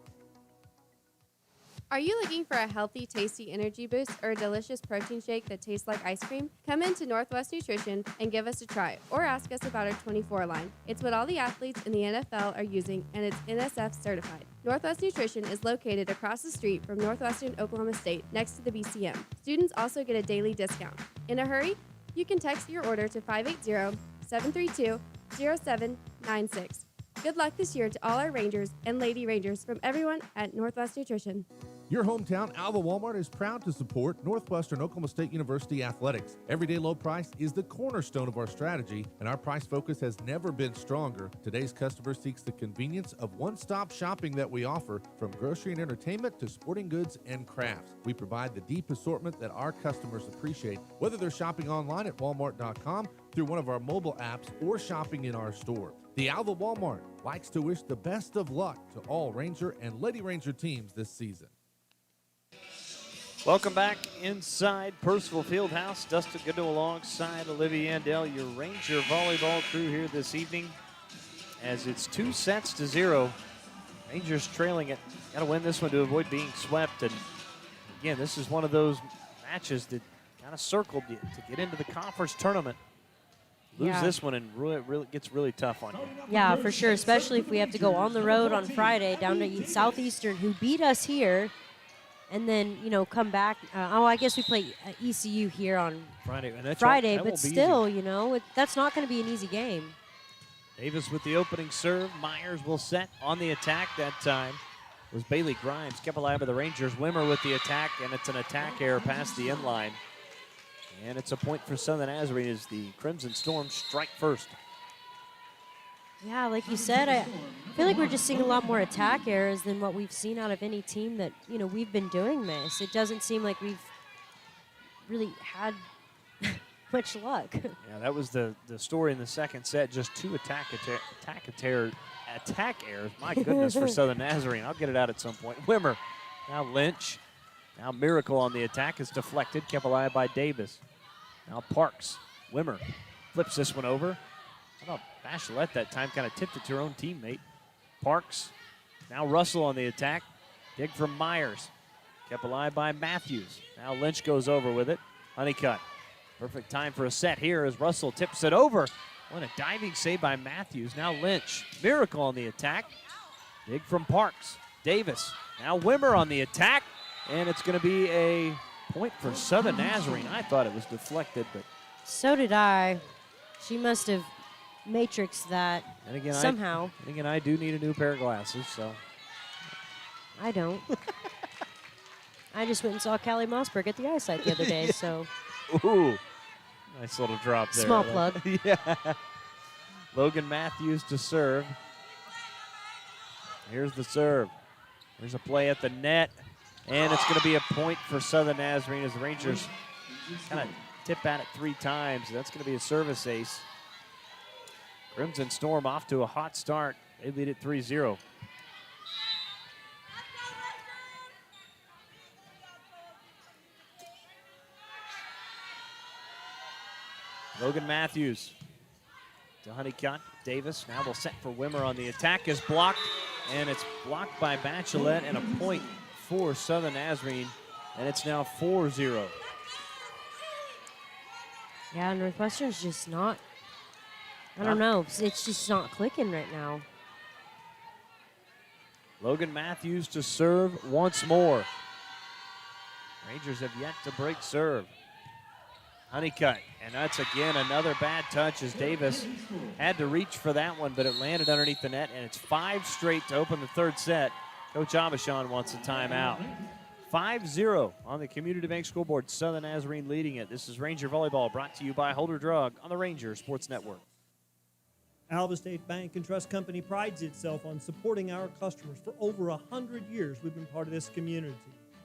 Q: Are you looking for a healthy, tasty energy boost or a delicious protein shake that tastes like ice cream? Come into Northwest Nutrition and give us a try, or ask us about our 24 line. It's what all the athletes in the NFL are using, and it's NSF certified. Northwest Nutrition is located across the street from Northwestern Oklahoma State, next to the BCM. Students also get a daily discount. In a hurry? You can text your order to 580-732-0796. Good luck this year to all our Rangers and Lady Rangers from everyone at Northwest Nutrition.
B: Your hometown Alva Walmart is proud to support Northwestern Oklahoma State University athletics. Everyday low price is the cornerstone of our strategy, and our price focus has never been stronger. Today's customer seeks the convenience of one-stop shopping that we offer, from grocery and entertainment to sporting goods and crafts. We provide the deep assortment that our customers appreciate, whether they're shopping online at walmart.com, through one of our mobile apps, or shopping in our store. The Alva Walmart likes to wish the best of luck to all Ranger and Lady Ranger teams this season.
A: Welcome back inside Percival Fieldhouse. Dustin Goodall alongside Olivia Andell, your Ranger volleyball crew here this evening, as it's 2-0. Rangers trailing it. Got to win this one to avoid being swept. And again, this is one of those matches that kind of circled you to get into the conference tournament. Lose this one and really gets really tough on you.
G: Yeah, for sure, especially if we have to go on the road on Friday down to Southeastern, who beat us here. And then, come back. I guess we play ECU here on
A: Friday,
G: but still, that's not going to be an easy game.
A: Davis with the opening serve. Myers will set on the attack. That time was Bailey Grimes. Kept alive by the Rangers. Wimmer with the attack, and it's an attack error past the end line. And it's a point for Southern Nazarene as the Crimson Storm strike first.
G: Yeah, like you said, I feel like we're just seeing a lot more attack errors than what we've seen out of any team that, we've been doing this. It doesn't seem like we've really had much luck.
A: Yeah, that was the story in the second set. Just two attack errors. My goodness, for Southern Nazarene. I'll get it out at some point. Wimmer, now Lynch. Now Miracle on the attack is deflected, kept alive by Davis. Now Parks. Wimmer flips this one over. I thought Bachelet that time kind of tipped it to her own teammate. Parks. Now Russell on the attack. Dig from Myers. Kept alive by Matthews. Now Lynch goes over with it. Honeycutt. Perfect time for a set here as Russell tips it over. What a diving save by Matthews. Now Lynch. Miracle on the attack. Dig from Parks. Davis. Now Wimmer on the attack. And it's going to be a point for Southern Nazarene. I thought it was deflected, but
G: so did I. She must have matrixed that somehow.
A: I do need a new pair of glasses, so.
G: I don't. I just went and saw Callie Mossberg at the eyesight the other day, so.
A: Ooh, nice little drop there.
G: Small plug.
A: Yeah. Logan Matthews to serve. Here's the serve. There's a play at the net. And it's going to be a point for Southern Nazarene as the Rangers kind of tip at it 3 times. That's going to be a service ace. Crimson Storm off to a hot start. They lead it 3-0. Logan Matthews to Honeycutt. Davis now will set for Wimmer on the attack. Is blocked, and it's blocked by Bachelet, and a point for Southern Nazarene, and it's now 4-0.
G: Yeah, Northwestern's just not, I don't know, it's just not clicking right now.
A: Logan Matthews to serve once more. Rangers have yet to break serve. Honeycutt, and that's again another bad touch as Davis had to reach for that one, but it landed underneath the net, and it's 5 straight to open the third set. Coach Abishon wants a timeout. 5-0 on the Community Bank scoreboard. Southern Nazarene leading it. This is Ranger Volleyball brought to you by Holder Drug on the Ranger Sports Network.
C: Alva State Bank and Trust Company prides itself on supporting our customers. For over 100 years, we've been part of this community.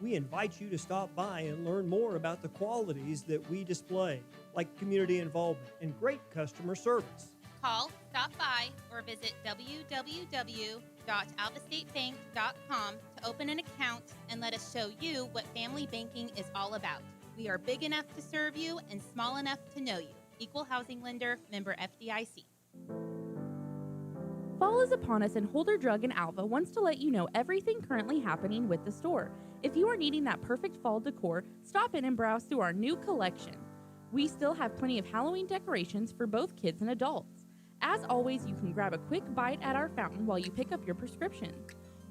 C: We invite you to stop by and learn more about the qualities that we display, like community involvement and great customer service.
D: Call, stop by, or visit www.alvastatebank.com to open an account and let us show you what family banking is all about. We are big enough to serve you and small enough to know you. Equal housing lender, member FDIC.
E: Fall is upon us, and Holder Drug in Alva wants to let you know everything currently happening with the store. If you are needing that perfect fall decor, stop in and browse through our new collection. We still have plenty of Halloween decorations for both kids and adults. As always, you can grab a quick bite at our fountain while you pick up your prescription.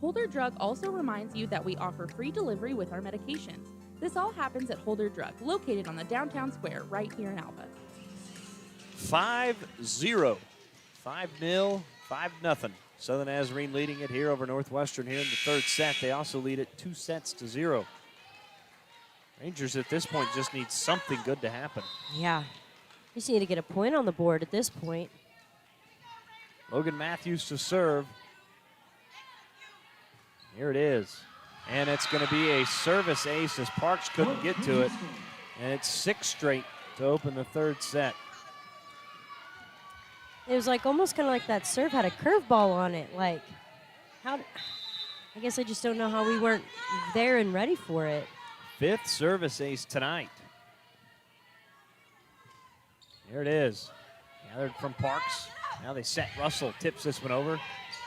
E: Holder Drug also reminds you that we offer free delivery with our medications. This all happens at Holder Drug, located on the downtown square right here in Alva.
A: 5-0. 5-0, 5-0. Southern Nazarene leading it here over Northwestern here in the third set. They also lead it 2-0. Rangers at this point just need something good to happen.
G: Yeah. You just need to get a point on the board at this point.
A: Logan Matthews to serve. Here it is. And it's going to be a service ace as Parks couldn't get to it. And it's 6 straight to open the third set.
G: It was like almost kind of like that serve had a curveball on it. Like, how? I guess I just don't know how we weren't there and ready for it.
A: 5th service ace tonight. Here it is. Gathered from Parks. Now they set Russell. Tips this one over.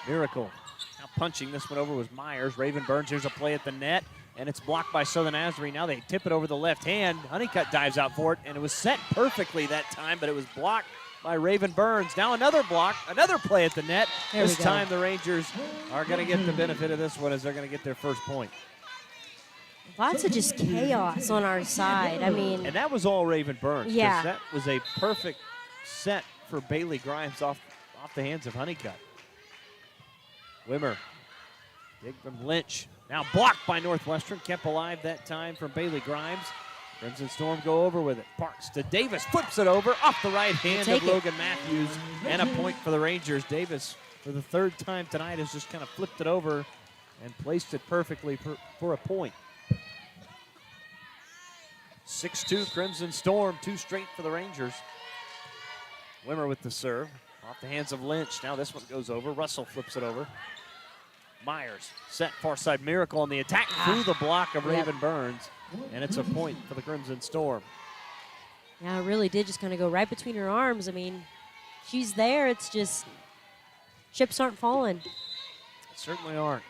A: Miracle. Now punching this one over was Myers. Raven Burns. Here's a play at the net. And it's blocked by Southern Nazarene. Now they tip it over the left hand. Honeycutt dives out for it. And it was set perfectly that time, but it was blocked by Raven Burns. Now another block. Another play at the net. This time the Rangers are going to get the benefit of this one as they're going to get their first point.
G: Lots of just chaos on our side. I mean.
A: And that was all Raven Burns.
G: Yeah.
A: That was a perfect set for Bailey Grimes off the hands of Honeycutt. Wimmer. Dig from Lynch. Now blocked by Northwestern. Kept alive that time from Bailey Grimes. Crimson Storm go over with it. Parks to Davis. Flips it over off the right hand of Logan Matthews. And a point for the Rangers. Davis, for the third time tonight, has just kind of flipped it over and placed it perfectly for a point. 6-2 Crimson Storm. 2 straight for the Rangers. Wimmer with the serve. Off the hands of Lynch. Now this one goes over. Russell flips it over. Myers set far side. Miracle on the attack through the block of Raven Burns. And it's a point for the Crimson Storm.
G: Yeah, it really did just kind of go right between her arms. I mean, she's there. It's just chips aren't falling.
A: Certainly aren't.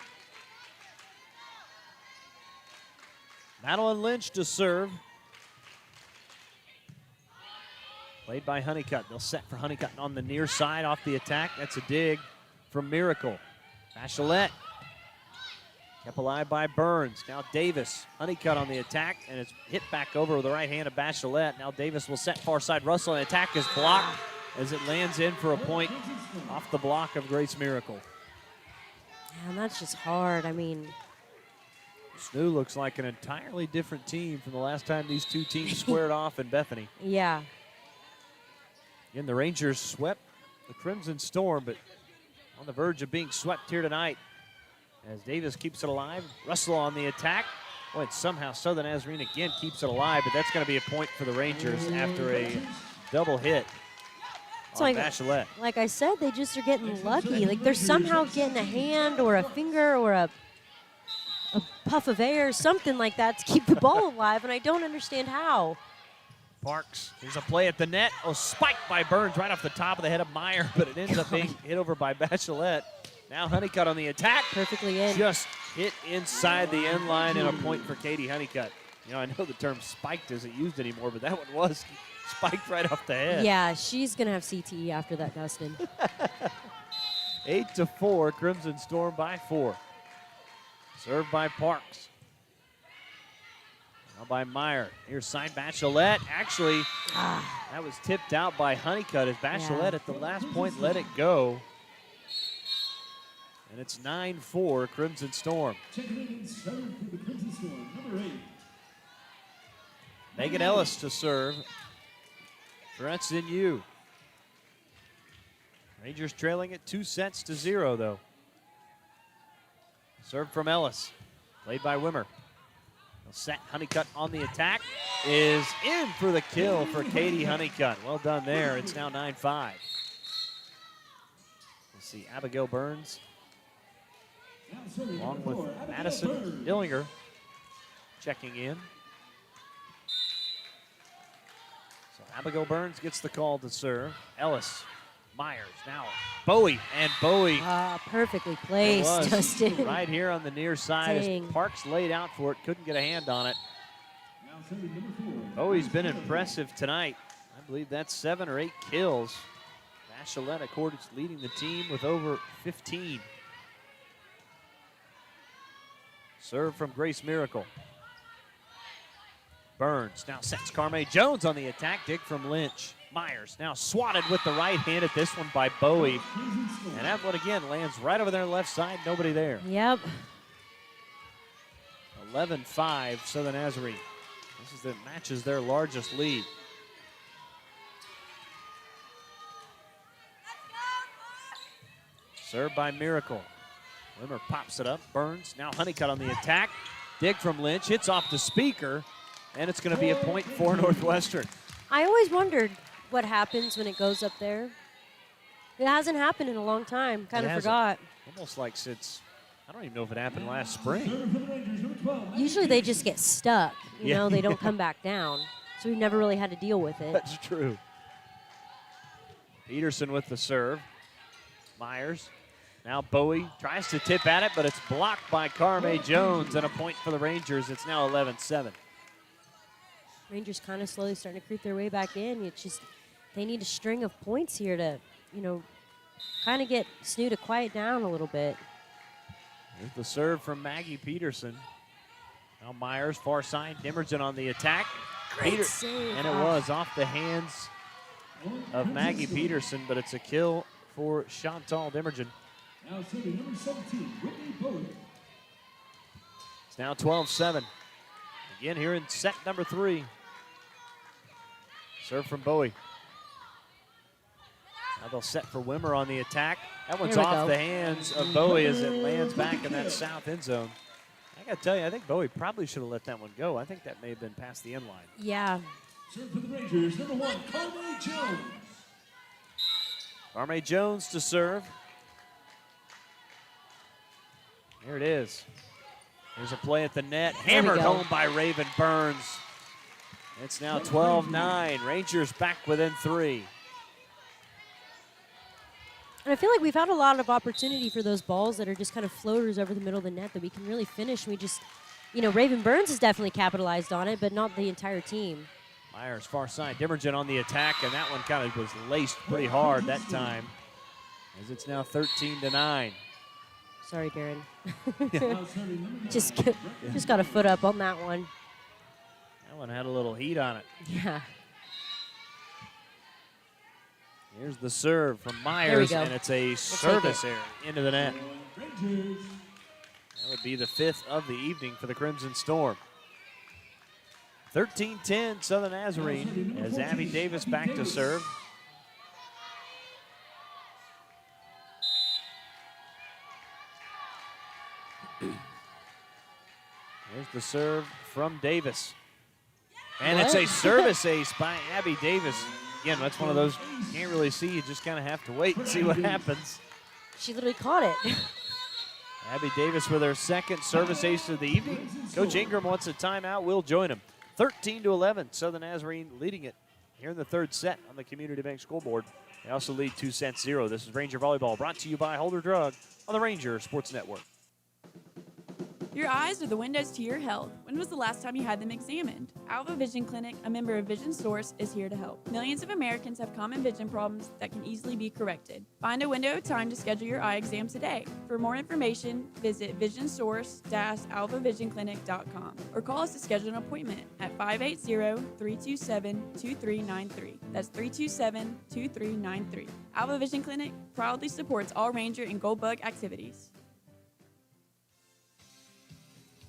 A: Madeline Lynch to serve. Played by Honeycutt. They'll set for Honeycutt on the near side off the attack. That's a dig from Miracle. Bachelet kept alive by Burns. Now Davis. Honeycutt on the attack, and it's hit back over with the right hand of Bachelet. Now Davis will set far side. Russell, and attack is blocked as it lands in for a point off the block of Grace Miracle.
G: Yeah, and that's just hard. I mean,
A: Snoo looks like an entirely different team from the last time these two teams squared off in Bethany.
G: Yeah.
A: Again, the Rangers swept the Crimson Storm, but on the verge of being swept here tonight as Davis keeps it alive. Russell on the attack. Boy, and somehow Southern Nazarene again keeps it alive, but that's going to be a point for the Rangers after a double hit on Bachelet.
G: Like I said, they just are getting lucky. Like they're somehow getting a hand or a finger or a puff of air, something like that to keep the ball alive, and I don't understand how.
A: Parks, there's a play at the net. Oh, spiked by Burns right off the top of the head of Meyer, but it ends up being hit over by Bachelet. Now Honeycutt on the attack.
G: Perfectly in.
A: Just hit inside the end line and a point for Katie Honeycutt. You know, I know the term spiked isn't used anymore, but that one was spiked right off the head.
G: Yeah, she's going to have CTE after that, Dustin.
A: 8-4, Crimson Storm by 4. Served by Parks. Now by Meyer. Here's side Bachelet. Actually, that was tipped out by Honeycutt as Bachelet at the last point let it go. And it's 9-4 Crimson Storm. Megan Ellis to serve. Threats in you. Rangers trailing it 2-0 though. Serve from Ellis. Played by Wimmer. Set Honeycutt on the attack is in for the kill for Katie Honeycutt. Well done there. It's now 9-5. Let's see, Abigail Burns along with Madison Dillinger checking in. So Abigail Burns gets the call to serve. Ellis, Myers, now Bowie, and Bowie.
G: Perfectly placed, Justin.
A: Right here on the near side
G: Dang.
A: as Parks laid out for it, couldn't get a hand on it. Bowie's been impressive tonight. I believe that's 7 or 8 kills. Vachulette, of course, leading the team with over 15. Serve from Grace Miracle. Burns now sets Carme Jones on the attack. Dig from Lynch. Myers now swatted with the right hand at this one by Bowie. And that one again lands right over their left side. Nobody there.
G: Yep.
A: 11-5 Southern Nazarene. This is the matches their largest lead. Served by Miracle. Limmer pops it up. Burns now Honeycutt on the attack. Dig from Lynch. Hits off the speaker. And it's going to be a point for Northwestern.
G: I always wondered what happens when it goes up there. It hasn't happened in a long time. Kind of forgot.
A: Almost like since, I don't even know if it happened last spring.
G: Usually they just get stuck. You know, they don't come back down. So we've never really had to deal with it.
A: That's true. Peterson with the serve. Myers. Now Bowie tries to tip at it, but it's blocked by Carme Jones, and a point for the Rangers. It's now 11-7.
G: Rangers kind of slowly starting to creep their way back in. It's just they need a string of points here to, you know, kind of get SNU to quiet down a little bit.
A: Here's the serve from Maggie Peterson. Now Myers, far side. Dimmerton on the attack.
G: Great save.
A: And it was off the hands of Maggie Peterson, but it's a kill for Chantal Dimmerton.
O: Now serving number 17, Whitney Bowie.
A: It's now 12-7. Again here in set number 3. Serve from Bowie. Now they'll set for Wimmer on the attack. That one's off the hands of Bowie as it lands back in that south end zone. I got to tell you, I think Bowie probably should have let that one go. I think that may have been past the end line.
G: Yeah.
O: Serve for the Rangers, number 1, Carme Jones.
A: Carme Jones to serve. Here it is. There's a play at the net. Hammered home by Raven Burns. It's now 12-9. Rangers back within 3.
G: And I feel like we've had a lot of opportunity for those balls that are just kind of floaters over the middle of the net that we can really finish. We just, you know, Raven Burns has definitely capitalized on it, but not the entire team.
A: Myers far side. Dimmerton on the attack, and that one kind of was laced pretty hard that time, as it's now 13-9.
G: Sorry, Darren. just got a foot up on that one.
A: That one had a little heat on it.
G: Yeah.
A: Here's the serve from Myers, and it's a service error into the net. That would be the 5th of the evening for the Crimson Storm. 13-10 Southern Nazarene as Abby Davis back to serve. Here's the serve from Davis. And it's a service ace by Abby Davis. Again, that's one of those you can't really see. You just kind of have to wait and see what happens.
G: She literally caught it.
A: Abby Davis with her 2nd service ace of the evening. Coach Ingram wants a timeout. We'll join him. 13-11, Southern Nazarene leading it here in the 3rd set on the Community Bank scoreboard. They also lead 2-0. This is Ranger Volleyball, brought to you by Holder Drug on the Ranger Sports Network.
F: Your eyes are the windows to your health. When was the last time you had them examined? Alva Vision Clinic, a member of Vision Source, is here to help. Millions of Americans have common vision problems that can easily be corrected. Find a window of time to schedule your eye exam today. For more information, visit visionsource-alvavisionclinic.com or call us to schedule an appointment at 580-327-2393. That's 327-2393. Alva Vision Clinic proudly supports all Ranger and Gold Bug activities.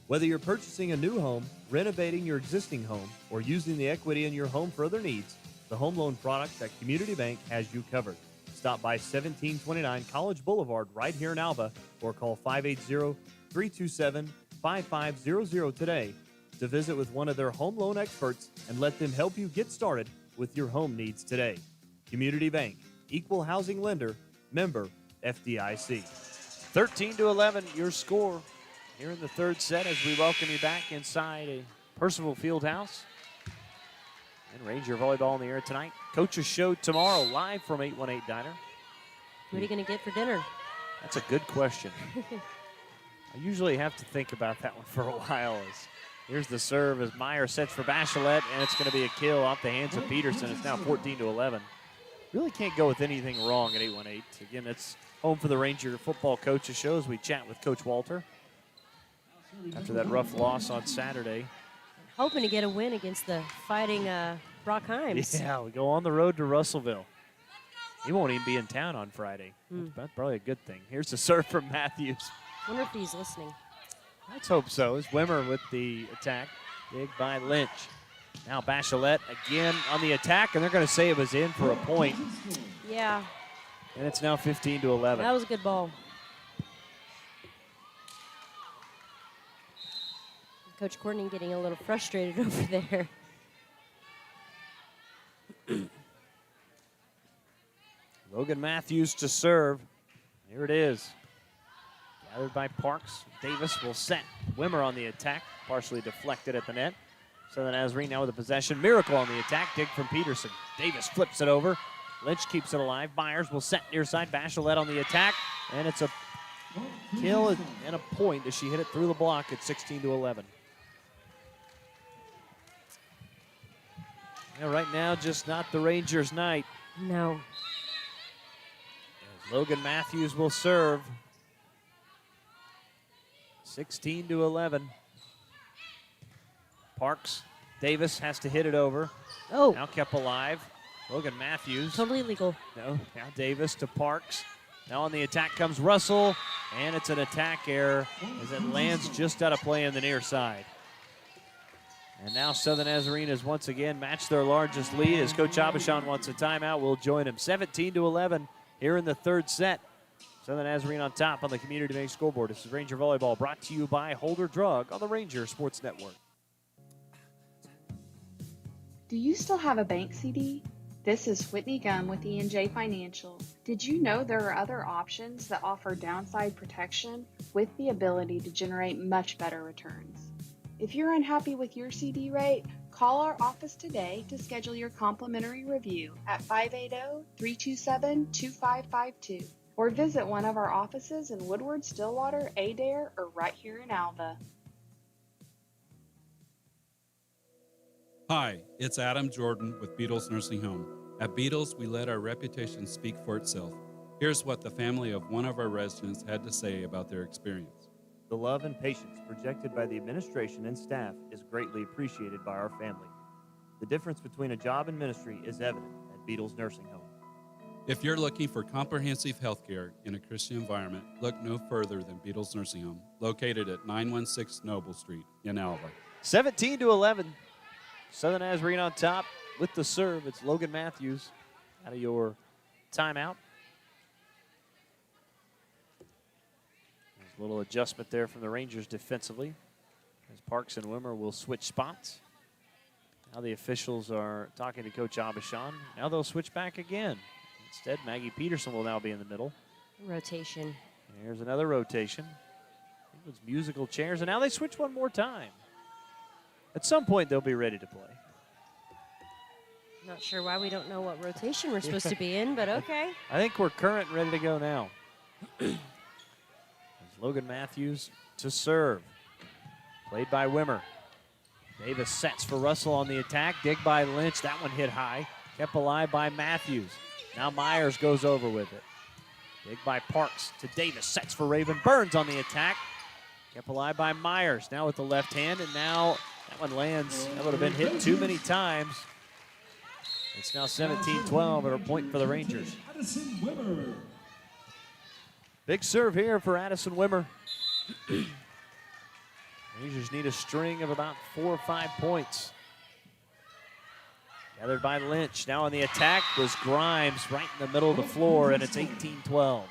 J: Whether you're purchasing a new home, renovating your existing home, or using the equity in your home for other needs, the home loan product at Community Bank has you covered. Stop by 1729 College Boulevard right here in Alva or call 580-327-5500 today to visit with one of their home loan experts and let them help you get started with your home needs today. Community Bank, Equal Housing Lender, member FDIC.
A: 13-11, your score here in the third set as we welcome you back inside a Percival Fieldhouse. And Ranger volleyball in the air tonight. Coach's show tomorrow live from 818 Diner.
G: What are you going to get for dinner?
A: That's a good question. I usually have to think about that one for a while. Here's the serve as Meyer sets for Bachelet, and it's going to be a kill off the hands of Peterson. It's now 14-11. Really can't go with anything wrong at 818. Again, it's home for the Ranger football coaches show as we chat with Coach Walter after that rough loss on Saturday.
G: Hoping to get a win against the fighting Brock Himes.
A: Yeah, we go on the road to Russellville. He won't even be in town on Friday. That's probably a good thing. Here's the serve from Matthews.
G: Wonder if he's listening.
A: Let's hope so. It's Wimmer with the attack. Dig by Lynch. Now Bachelet again on the attack, and they're going to say it was in for a point.
G: Yeah.
A: And it's now 15-11.
G: That was a good ball. Coach Courtney getting a little frustrated over there.
A: Logan Matthews to serve. Here it is. Gathered by Parks. Davis will set. Wimmer on the attack. Partially deflected at the net. So the Nazarene now with the possession. Miracle on the attack. Dig from Peterson. Davis flips it over. Lynch keeps it alive. Myers will set near side. Bachelet on the attack. And it's a kill and a point as she hit it through the block at 16-11. Yeah, right now, just not the Rangers' night.
G: No.
A: As Logan Matthews will serve. 16-11. Parks. Davis has to hit it over.
G: Oh.
A: Now kept alive. Logan Matthews.
G: Totally legal.
A: No. Now Davis to Parks. Now on the attack comes Russell. And it's an attack error as it lands just out of play in the near side. And now Southern Nazarene has once again matched their largest lead as Coach Abishon wants a timeout. We'll join him. 17-11 here in the third set. Southern Nazarene on top on the Community Bank scoreboard. This is Ranger Volleyball brought to you by Holder Drug on the Ranger Sports Network.
H: Do you still have a bank CD? This is Whitney Gum with E&J Financial. Did you know there are other options that offer downside protection with the ability to generate much better returns? If you're unhappy with your CD rate, call our office today to schedule your complimentary review at 580-327-2552 or visit one of our offices in Woodward, Stillwater, Adair, or right here in Alva.
I: Hi, it's Adam Jordan with Beatles Nursing Home. At Beatles, we let our reputation speak for itself. Here's what the family of one of our residents had to say about their experience.
J: The love and patience projected by the administration and staff is greatly appreciated by our family. The difference between a job and ministry is evident at Beatles Nursing Home.
I: If you're looking for comprehensive health care in a Christian environment, look no further than Beatles Nursing Home, located at 916 Noble Street in Alva.
A: 17-11. Southern Nazarene on top with the serve. It's Logan Matthews out of your timeout. There's a little adjustment there from the Rangers defensively as Parks and Wimmer will switch spots. Now the officials are talking to Coach Abishon. Now they'll switch back again. Instead, Maggie Peterson will now be in the middle.
G: Rotation.
A: Here's another rotation. It was musical chairs, and now they switch one more time. At some point, they'll be ready to play.
G: Not sure why we don't know what rotation we're supposed to be in, but okay.
A: I think we're current and ready to go now. There's Logan Matthews to serve. Played by Wimmer. Davis sets for Russell on the attack. Dig by Lynch. That one hit high. Kept alive by Matthews. Now Myers goes over with it. Dig by Parks to Davis. Sets for Raven. Burns on the attack. Kept alive by Myers. Now with the left hand, and now that one lands. That would have been hit too many times. It's now 17-12 and a point for the Rangers.
O: Addison Wimmer.
A: Big serve here for Addison Wimmer. Rangers need a string of about 4 or 5 points. Gathered by Lynch. Now on the attack was Grimes right in the middle of the floor, and it's 18-12.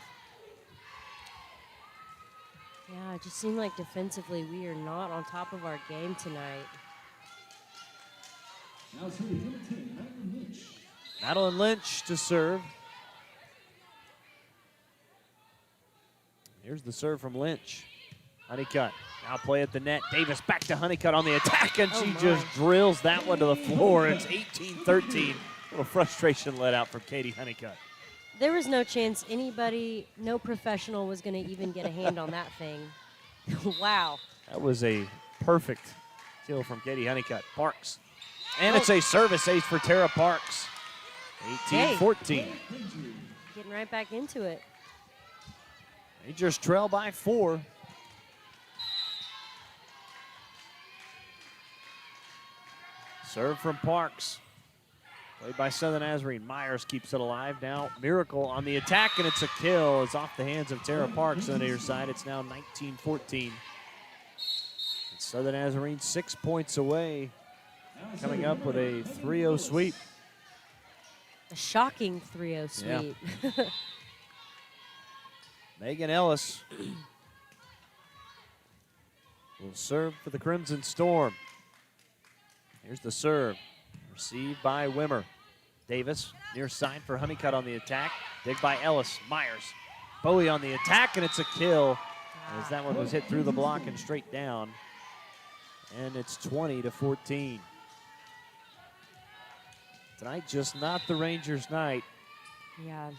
G: Yeah, it just seemed like defensively we are not on top of our game tonight.
O: Now serving number 10, Madeline Lynch.
A: Madeline Lynch to serve. Here's the serve from Lynch. Honeycutt now play at the net. Davis back to Honeycutt on the attack, and she just drills that one to the floor. It's 18-13. A little frustration let out from Katie Honeycutt.
G: There was no chance anybody, no professional was going to even get a hand on that thing. Wow.
A: That was a perfect kill from Katie Honeycutt. Parks. And it's a service ace for Tara Parks. 18-14.
G: Getting right back into it.
A: Rangers trail by 4. Serve from Parks. Played by Southern Nazarene. Myers keeps it alive. Now Miracle on the attack, and it's a kill. It's off the hands of Tara Parks on the near side. It's now 19-14. Southern Nazarene 6 points away. Coming up with a 3-0 sweep.
G: A shocking 3-0 sweep.
A: Yeah. Megan Ellis will serve for the Crimson Storm. Here's the serve. Received by Wimmer. Davis near side for Honeycutt on the attack. Dig by Ellis. Myers. Bowie on the attack, and it's a kill. As that one was hit through the block and straight down. And it's 20-14. Tonight, just not the Rangers' night.
G: Yeah.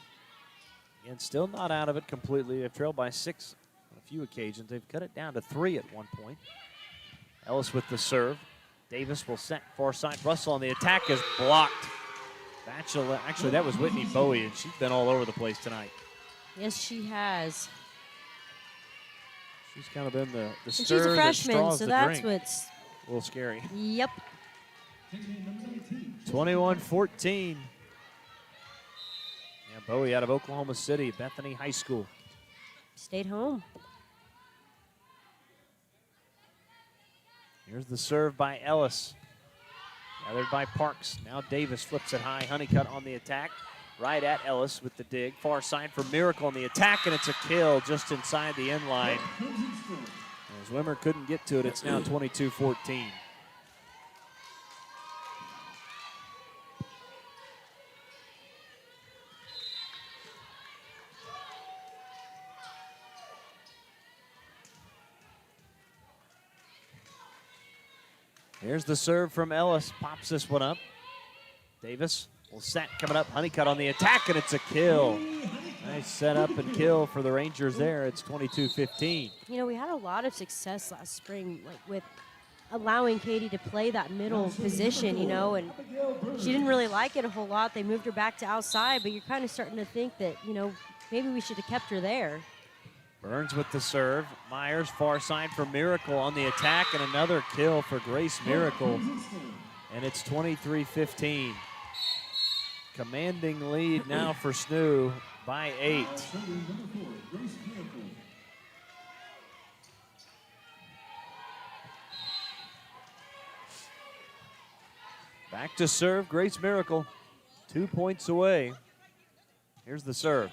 A: And still not out of it completely. They've trailed by 6 on a few occasions. They've cut it down to 3 at one point. Ellis with the serve. Davis will set far side. Russell on the attack is blocked. Actually, that was Whitney Bowie, and she's been all over the place tonight.
G: Yes, she has.
A: She's kind of been the
G: And
A: stir
G: she's a freshman,
A: that straws
G: so
A: the
G: that's
A: drink.
G: what's
A: A little scary.
G: Yep.
A: 21-14. Yeah, Bowie out of Oklahoma City, Bethany High School.
G: Stayed home.
A: Here's the serve by Ellis. Gathered by Parks. Now Davis flips it high. Honeycutt on the attack. Right at Ellis with the dig. Far side for Miracle on the attack, and it's a kill just inside the end line. As Wimmer couldn't get to it, it's now 22-14. Here's the serve from Ellis. Pops this one up. Davis will set coming up. Honeycutt on the attack, and it's a kill. Nice setup and kill for the Rangers there. It's 22-15.
G: You know, we had a lot of success last spring, like with allowing Katie to play that middle position, you know, and she didn't really like it a whole lot. They moved her back to outside, but you're kind of starting to think that, you know, maybe we should have kept her there.
A: Burns with the serve. Myers far side for Miracle on the attack, and another kill for Grace Miracle. And it's 23-15. Commanding lead now for SNU by 8. Back to serve, Grace Miracle. 2 points away. Here's the serve.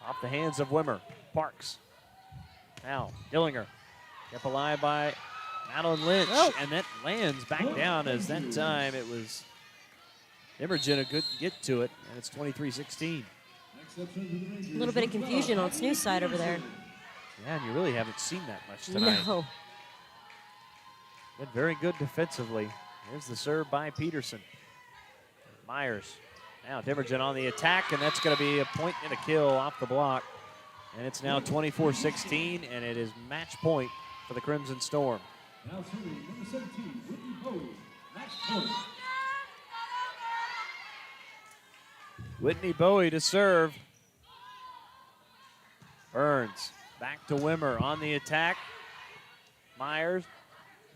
A: Off the hands of Wimmer. Parks. Now, Dillinger. Kept alive by Madeline Lynch.
G: Oh.
A: And that lands back down as that time it was Imogen who couldn't get to it. And it's 23-16.
G: A little bit of confusion on SNU's side over there.
A: Yeah, and you really haven't seen that much tonight.
G: No.
A: Been very good defensively. Here's the serve by Peterson. Myers. Now Dimmergen on the attack, and that's going to be a point and a kill off the block. And it's now 24-16, and it is match point for the Crimson Storm.
O: Now serving number 17, Whitney Bowie. Match point.
A: Whitney Bowie to serve. Burns back to Wimmer on the attack. Myers.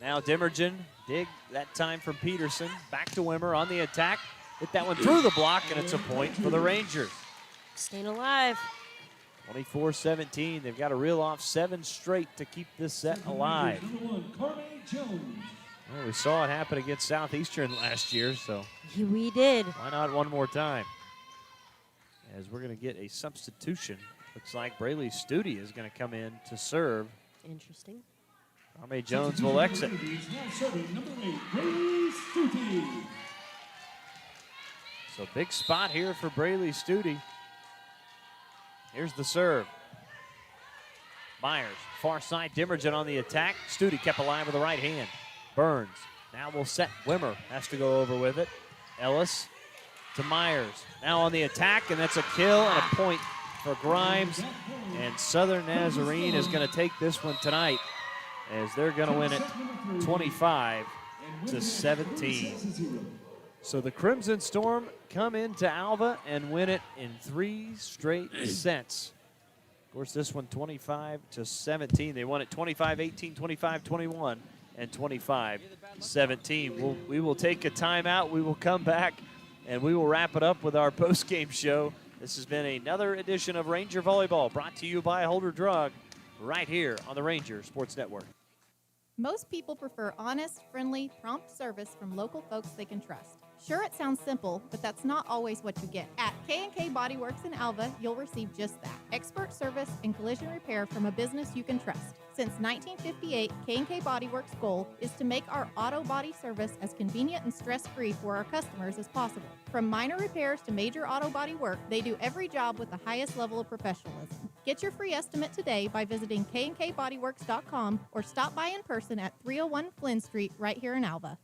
A: Now Dimmergen. Dig that time from Peterson. Back to Wimmer on the attack. Hit that one through the block, and it's a point for the Rangers.
G: Staying alive.
A: 24-17. They've got to reel off 7 straight to keep this set alive. Well, we saw it happen against Southeastern last year, so
G: We did.
A: why not one more time? As we're going to get a substitution Looks like Braley Studi is going to come in to serve.
G: Interesting.
A: Arme Jones will exit.
O: Now serving number 8, Braley Studi.
A: So big spot here for Braley Studi. Here's the serve. Myers, far side, Dimmergen on the attack. Studi kept alive with the right hand. Burns now will set. Wimmer has to go over with it. Ellis to Myers. Now on the attack, and that's a kill and a point for Grimes. And Southern Nazarene is going to take this one tonight as they're going to win it 25-17. So the Crimson Storm come into Alva and win it in 3 straight sets. Of course, this one 25-17. They won it 25-18, 25-21, and 25-17. We will take a timeout. We will come back, and we will wrap it up with our post-game show. This has been another edition of Ranger Volleyball, brought to you by Holder Drug, right here on the Ranger Sports Network.
K: Most people prefer honest, friendly, prompt service from local folks they can trust. Sure, it sounds simple, but that's not always what you get. At K&K Body Works in Alva, you'll receive just that. Expert service and collision repair from a business you can trust. Since 1958, K&K Body Works' goal is to make our auto body service as convenient and stress-free for our customers as possible. From minor repairs to major auto body work, they do every job with the highest level of professionalism. Get your free estimate today by visiting knkbodyworks.com or stop by in person at 301 Flynn Street right here in Alva.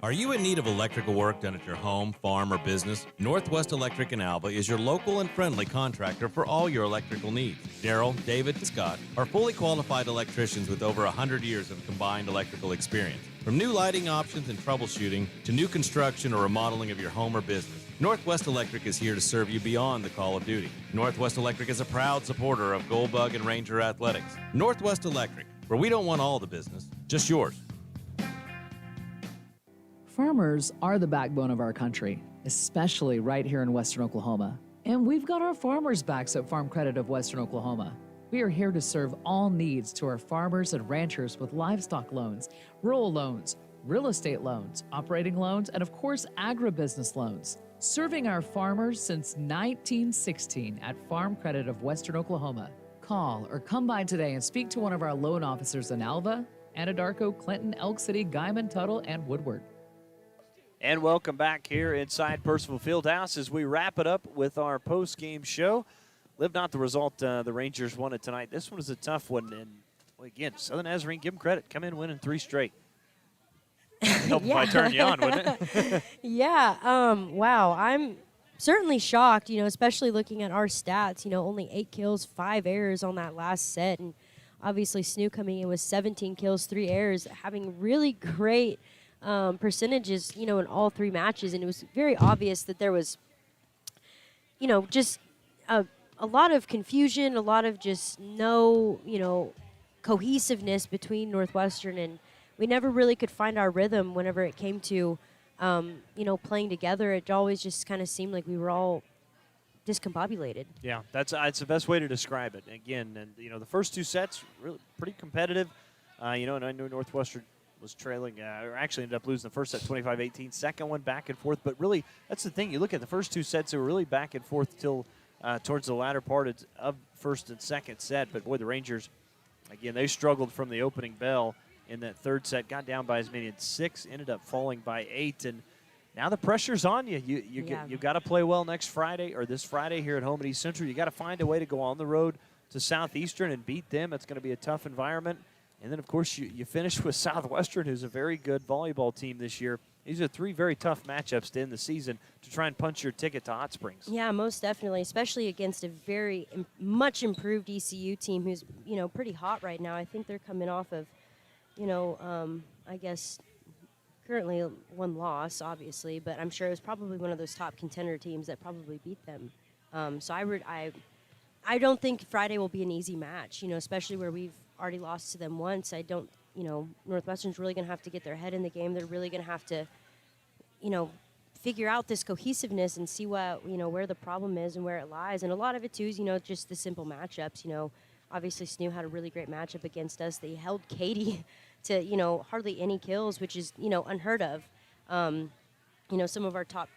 L: Are you in need of electrical work done at your home, farm, or business? Northwest Electric in Alva is your local and friendly contractor for all your electrical needs. Daryl, David, and Scott are fully qualified electricians with over 100 years of combined electrical experience. From new lighting options and troubleshooting to new construction or remodeling of your home or business, Northwest Electric is here to serve you beyond the call of duty. Northwest Electric is a proud supporter of Goldbug and Ranger athletics. Northwest Electric, where we don't want all the business, just yours.
M: Farmers are the backbone of our country, especially right here in Western Oklahoma. And we've got our farmers' backs at Farm Credit of Western Oklahoma. We are here to serve all needs to our farmers and ranchers with livestock loans, rural loans, real estate loans, operating loans, and of course, agribusiness loans. Serving our farmers since 1916 at Farm Credit of Western Oklahoma. Call or come by today and speak to one of our loan officers in Alva, Anadarko, Clinton, Elk City, Guyman, Tuttle, and Woodward.
A: And welcome back here inside Percival Fieldhouse as we wrap it up with our post-game show. Lived out the result the Rangers wanted tonight. This one was a tough one. And, well, again, Southern Nazarene, give them credit. Come in winning 3 straight. Help if I turn you on, wouldn't it?
G: Yeah. Wow. I'm certainly shocked, especially looking at our stats. Only 8 kills, 5 errors on that last set. And obviously, Snoo coming in with 17 kills, 3 errors, having really great percentages, in all 3 matches. And it was very obvious that there was, just a lot of confusion, a lot of just no, cohesiveness between Northwestern, and we never really could find our rhythm whenever it came to, playing together. It always just kind of seemed like we were all discombobulated.
A: Yeah, that's the best way to describe it. Again, and the first 2 sets really pretty competitive. And I know Northwestern was trailing, or actually ended up losing the first set 25-18. Second one back and forth, but really that's the thing. You look at the first 2 sets; they were really back and forth till towards the latter part of first and second set. But boy, the Rangers, again, they struggled from the opening bell in that third set. Got down by as many as 6, ended up falling by 8, and now the pressure's on you. You've got to play well next Friday or this Friday here at home at East Central. You got to find a way to go on the road to Southeastern and beat them. It's going to be a tough environment. And then, of course, you finish with Southwestern, who's a very good volleyball team this year. These are 3 very tough matchups to end the season to try and punch your ticket to Hot Springs.
G: Yeah, most definitely, especially against a very much improved ECU team who's, pretty hot right now. I think they're coming off of, I guess currently 1 loss, obviously, but I'm sure it was probably one of those top contender teams that probably beat them. So I don't think Friday will be an easy match, especially where we've already lost to them once. I don't, Northwestern's really going to have to get their head in the game. They're really going to have to, figure out this cohesiveness and see what, where the problem is and where it lies. And a lot of it, too, is, just the simple matchups. Obviously, Snoo had a really great matchup against us. They held Katie to, hardly any kills, which is, unheard of. Some of our top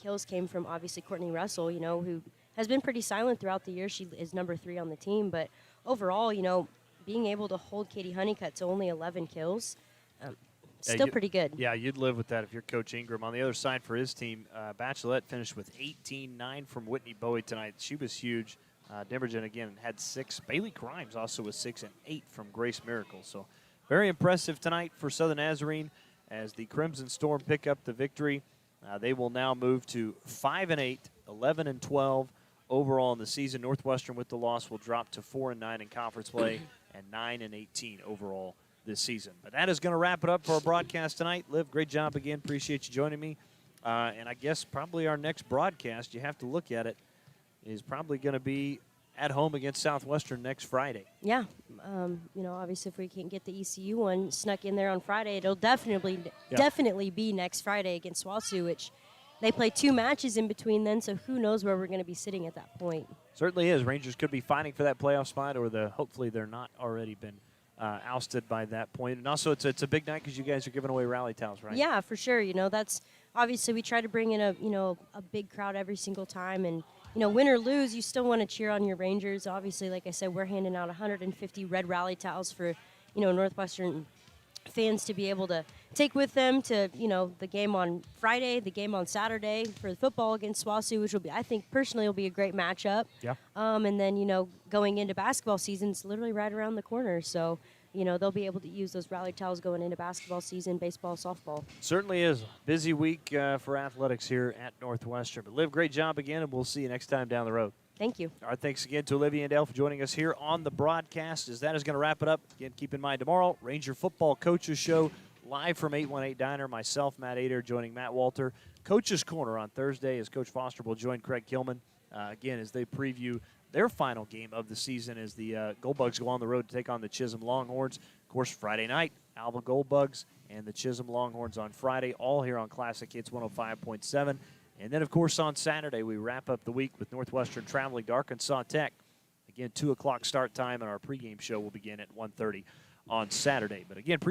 G: kills came from, obviously, Courtney Russell, who has been pretty silent throughout the year. She is number 3 on the team, but overall, being able to hold Katie Honeycutt to only 11 kills, still pretty good.
A: Yeah, you'd live with that if you're Coach Ingram. On the other side for his team, Bachelette finished with 18-9 from Whitney Bowie tonight. She was huge. Demergen, again, had 6. Bailey Grimes also was 6, and 8 from Grace Miracle. So very impressive tonight for Southern Nazarene as the Crimson Storm pick up the victory. They will now move to 5-8, 11-12 overall in the season. Northwestern with the loss will drop to 4-9 in conference play and 9-18 overall this season. But that is going to wrap it up for our broadcast tonight. Liv, great job again. Appreciate you joining me. And I guess probably our next broadcast, you have to look at it, is probably going to be at home against Southwestern next Friday.
G: Yeah. Obviously if we can get the ECU one snuck in there on Friday, it'll definitely be next Friday against SWOSU, which they play 2 matches in between then, so who knows where we're going to be sitting at that point.
A: Certainly is. Rangers could be fighting for that playoff spot, or hopefully they're not already been ousted by that point. And also it's a big night because you guys are giving away rally towels, right?
G: Yeah, for sure. That's obviously we try to bring in a big crowd every single time, and win or lose, you still want to cheer on your Rangers. Obviously, like I said, we're handing out 150 red rally towels for Northwestern fans to be able to take with them to the game on Friday, the game on Saturday for the football against SWOSU, which will be, I think personally, will be a great matchup.
A: Yeah.
G: And then going into basketball season, it's literally right around the corner. So they'll be able to use those rally towels going into basketball season, baseball, softball.
A: Certainly is. Busy week for athletics here at Northwestern. But Liv, great job again, and we'll see you next time down the road.
G: Thank you.
A: All right, thanks again to Olivia and Dale for joining us here on the broadcast. As that is going to wrap it up. Again, keep in mind tomorrow, Ranger Football Coaches Show live from 818 Diner. Myself, Matt Ader, joining Matt Walter. Coach's Corner on Thursday as Coach Foster will join Craig Kilman, again, as they preview their final game of the season as the Goldbugs go on the road to take on the Chisholm Longhorns. Of course, Friday night, Alva Goldbugs and the Chisholm Longhorns on Friday, all here on Classic Hits 105.7. And then, of course, on Saturday, we wrap up the week with Northwestern traveling to Arkansas Tech. Again, 2 o'clock start time, and our pregame show will begin at 1:30 on Saturday. But again, appreciate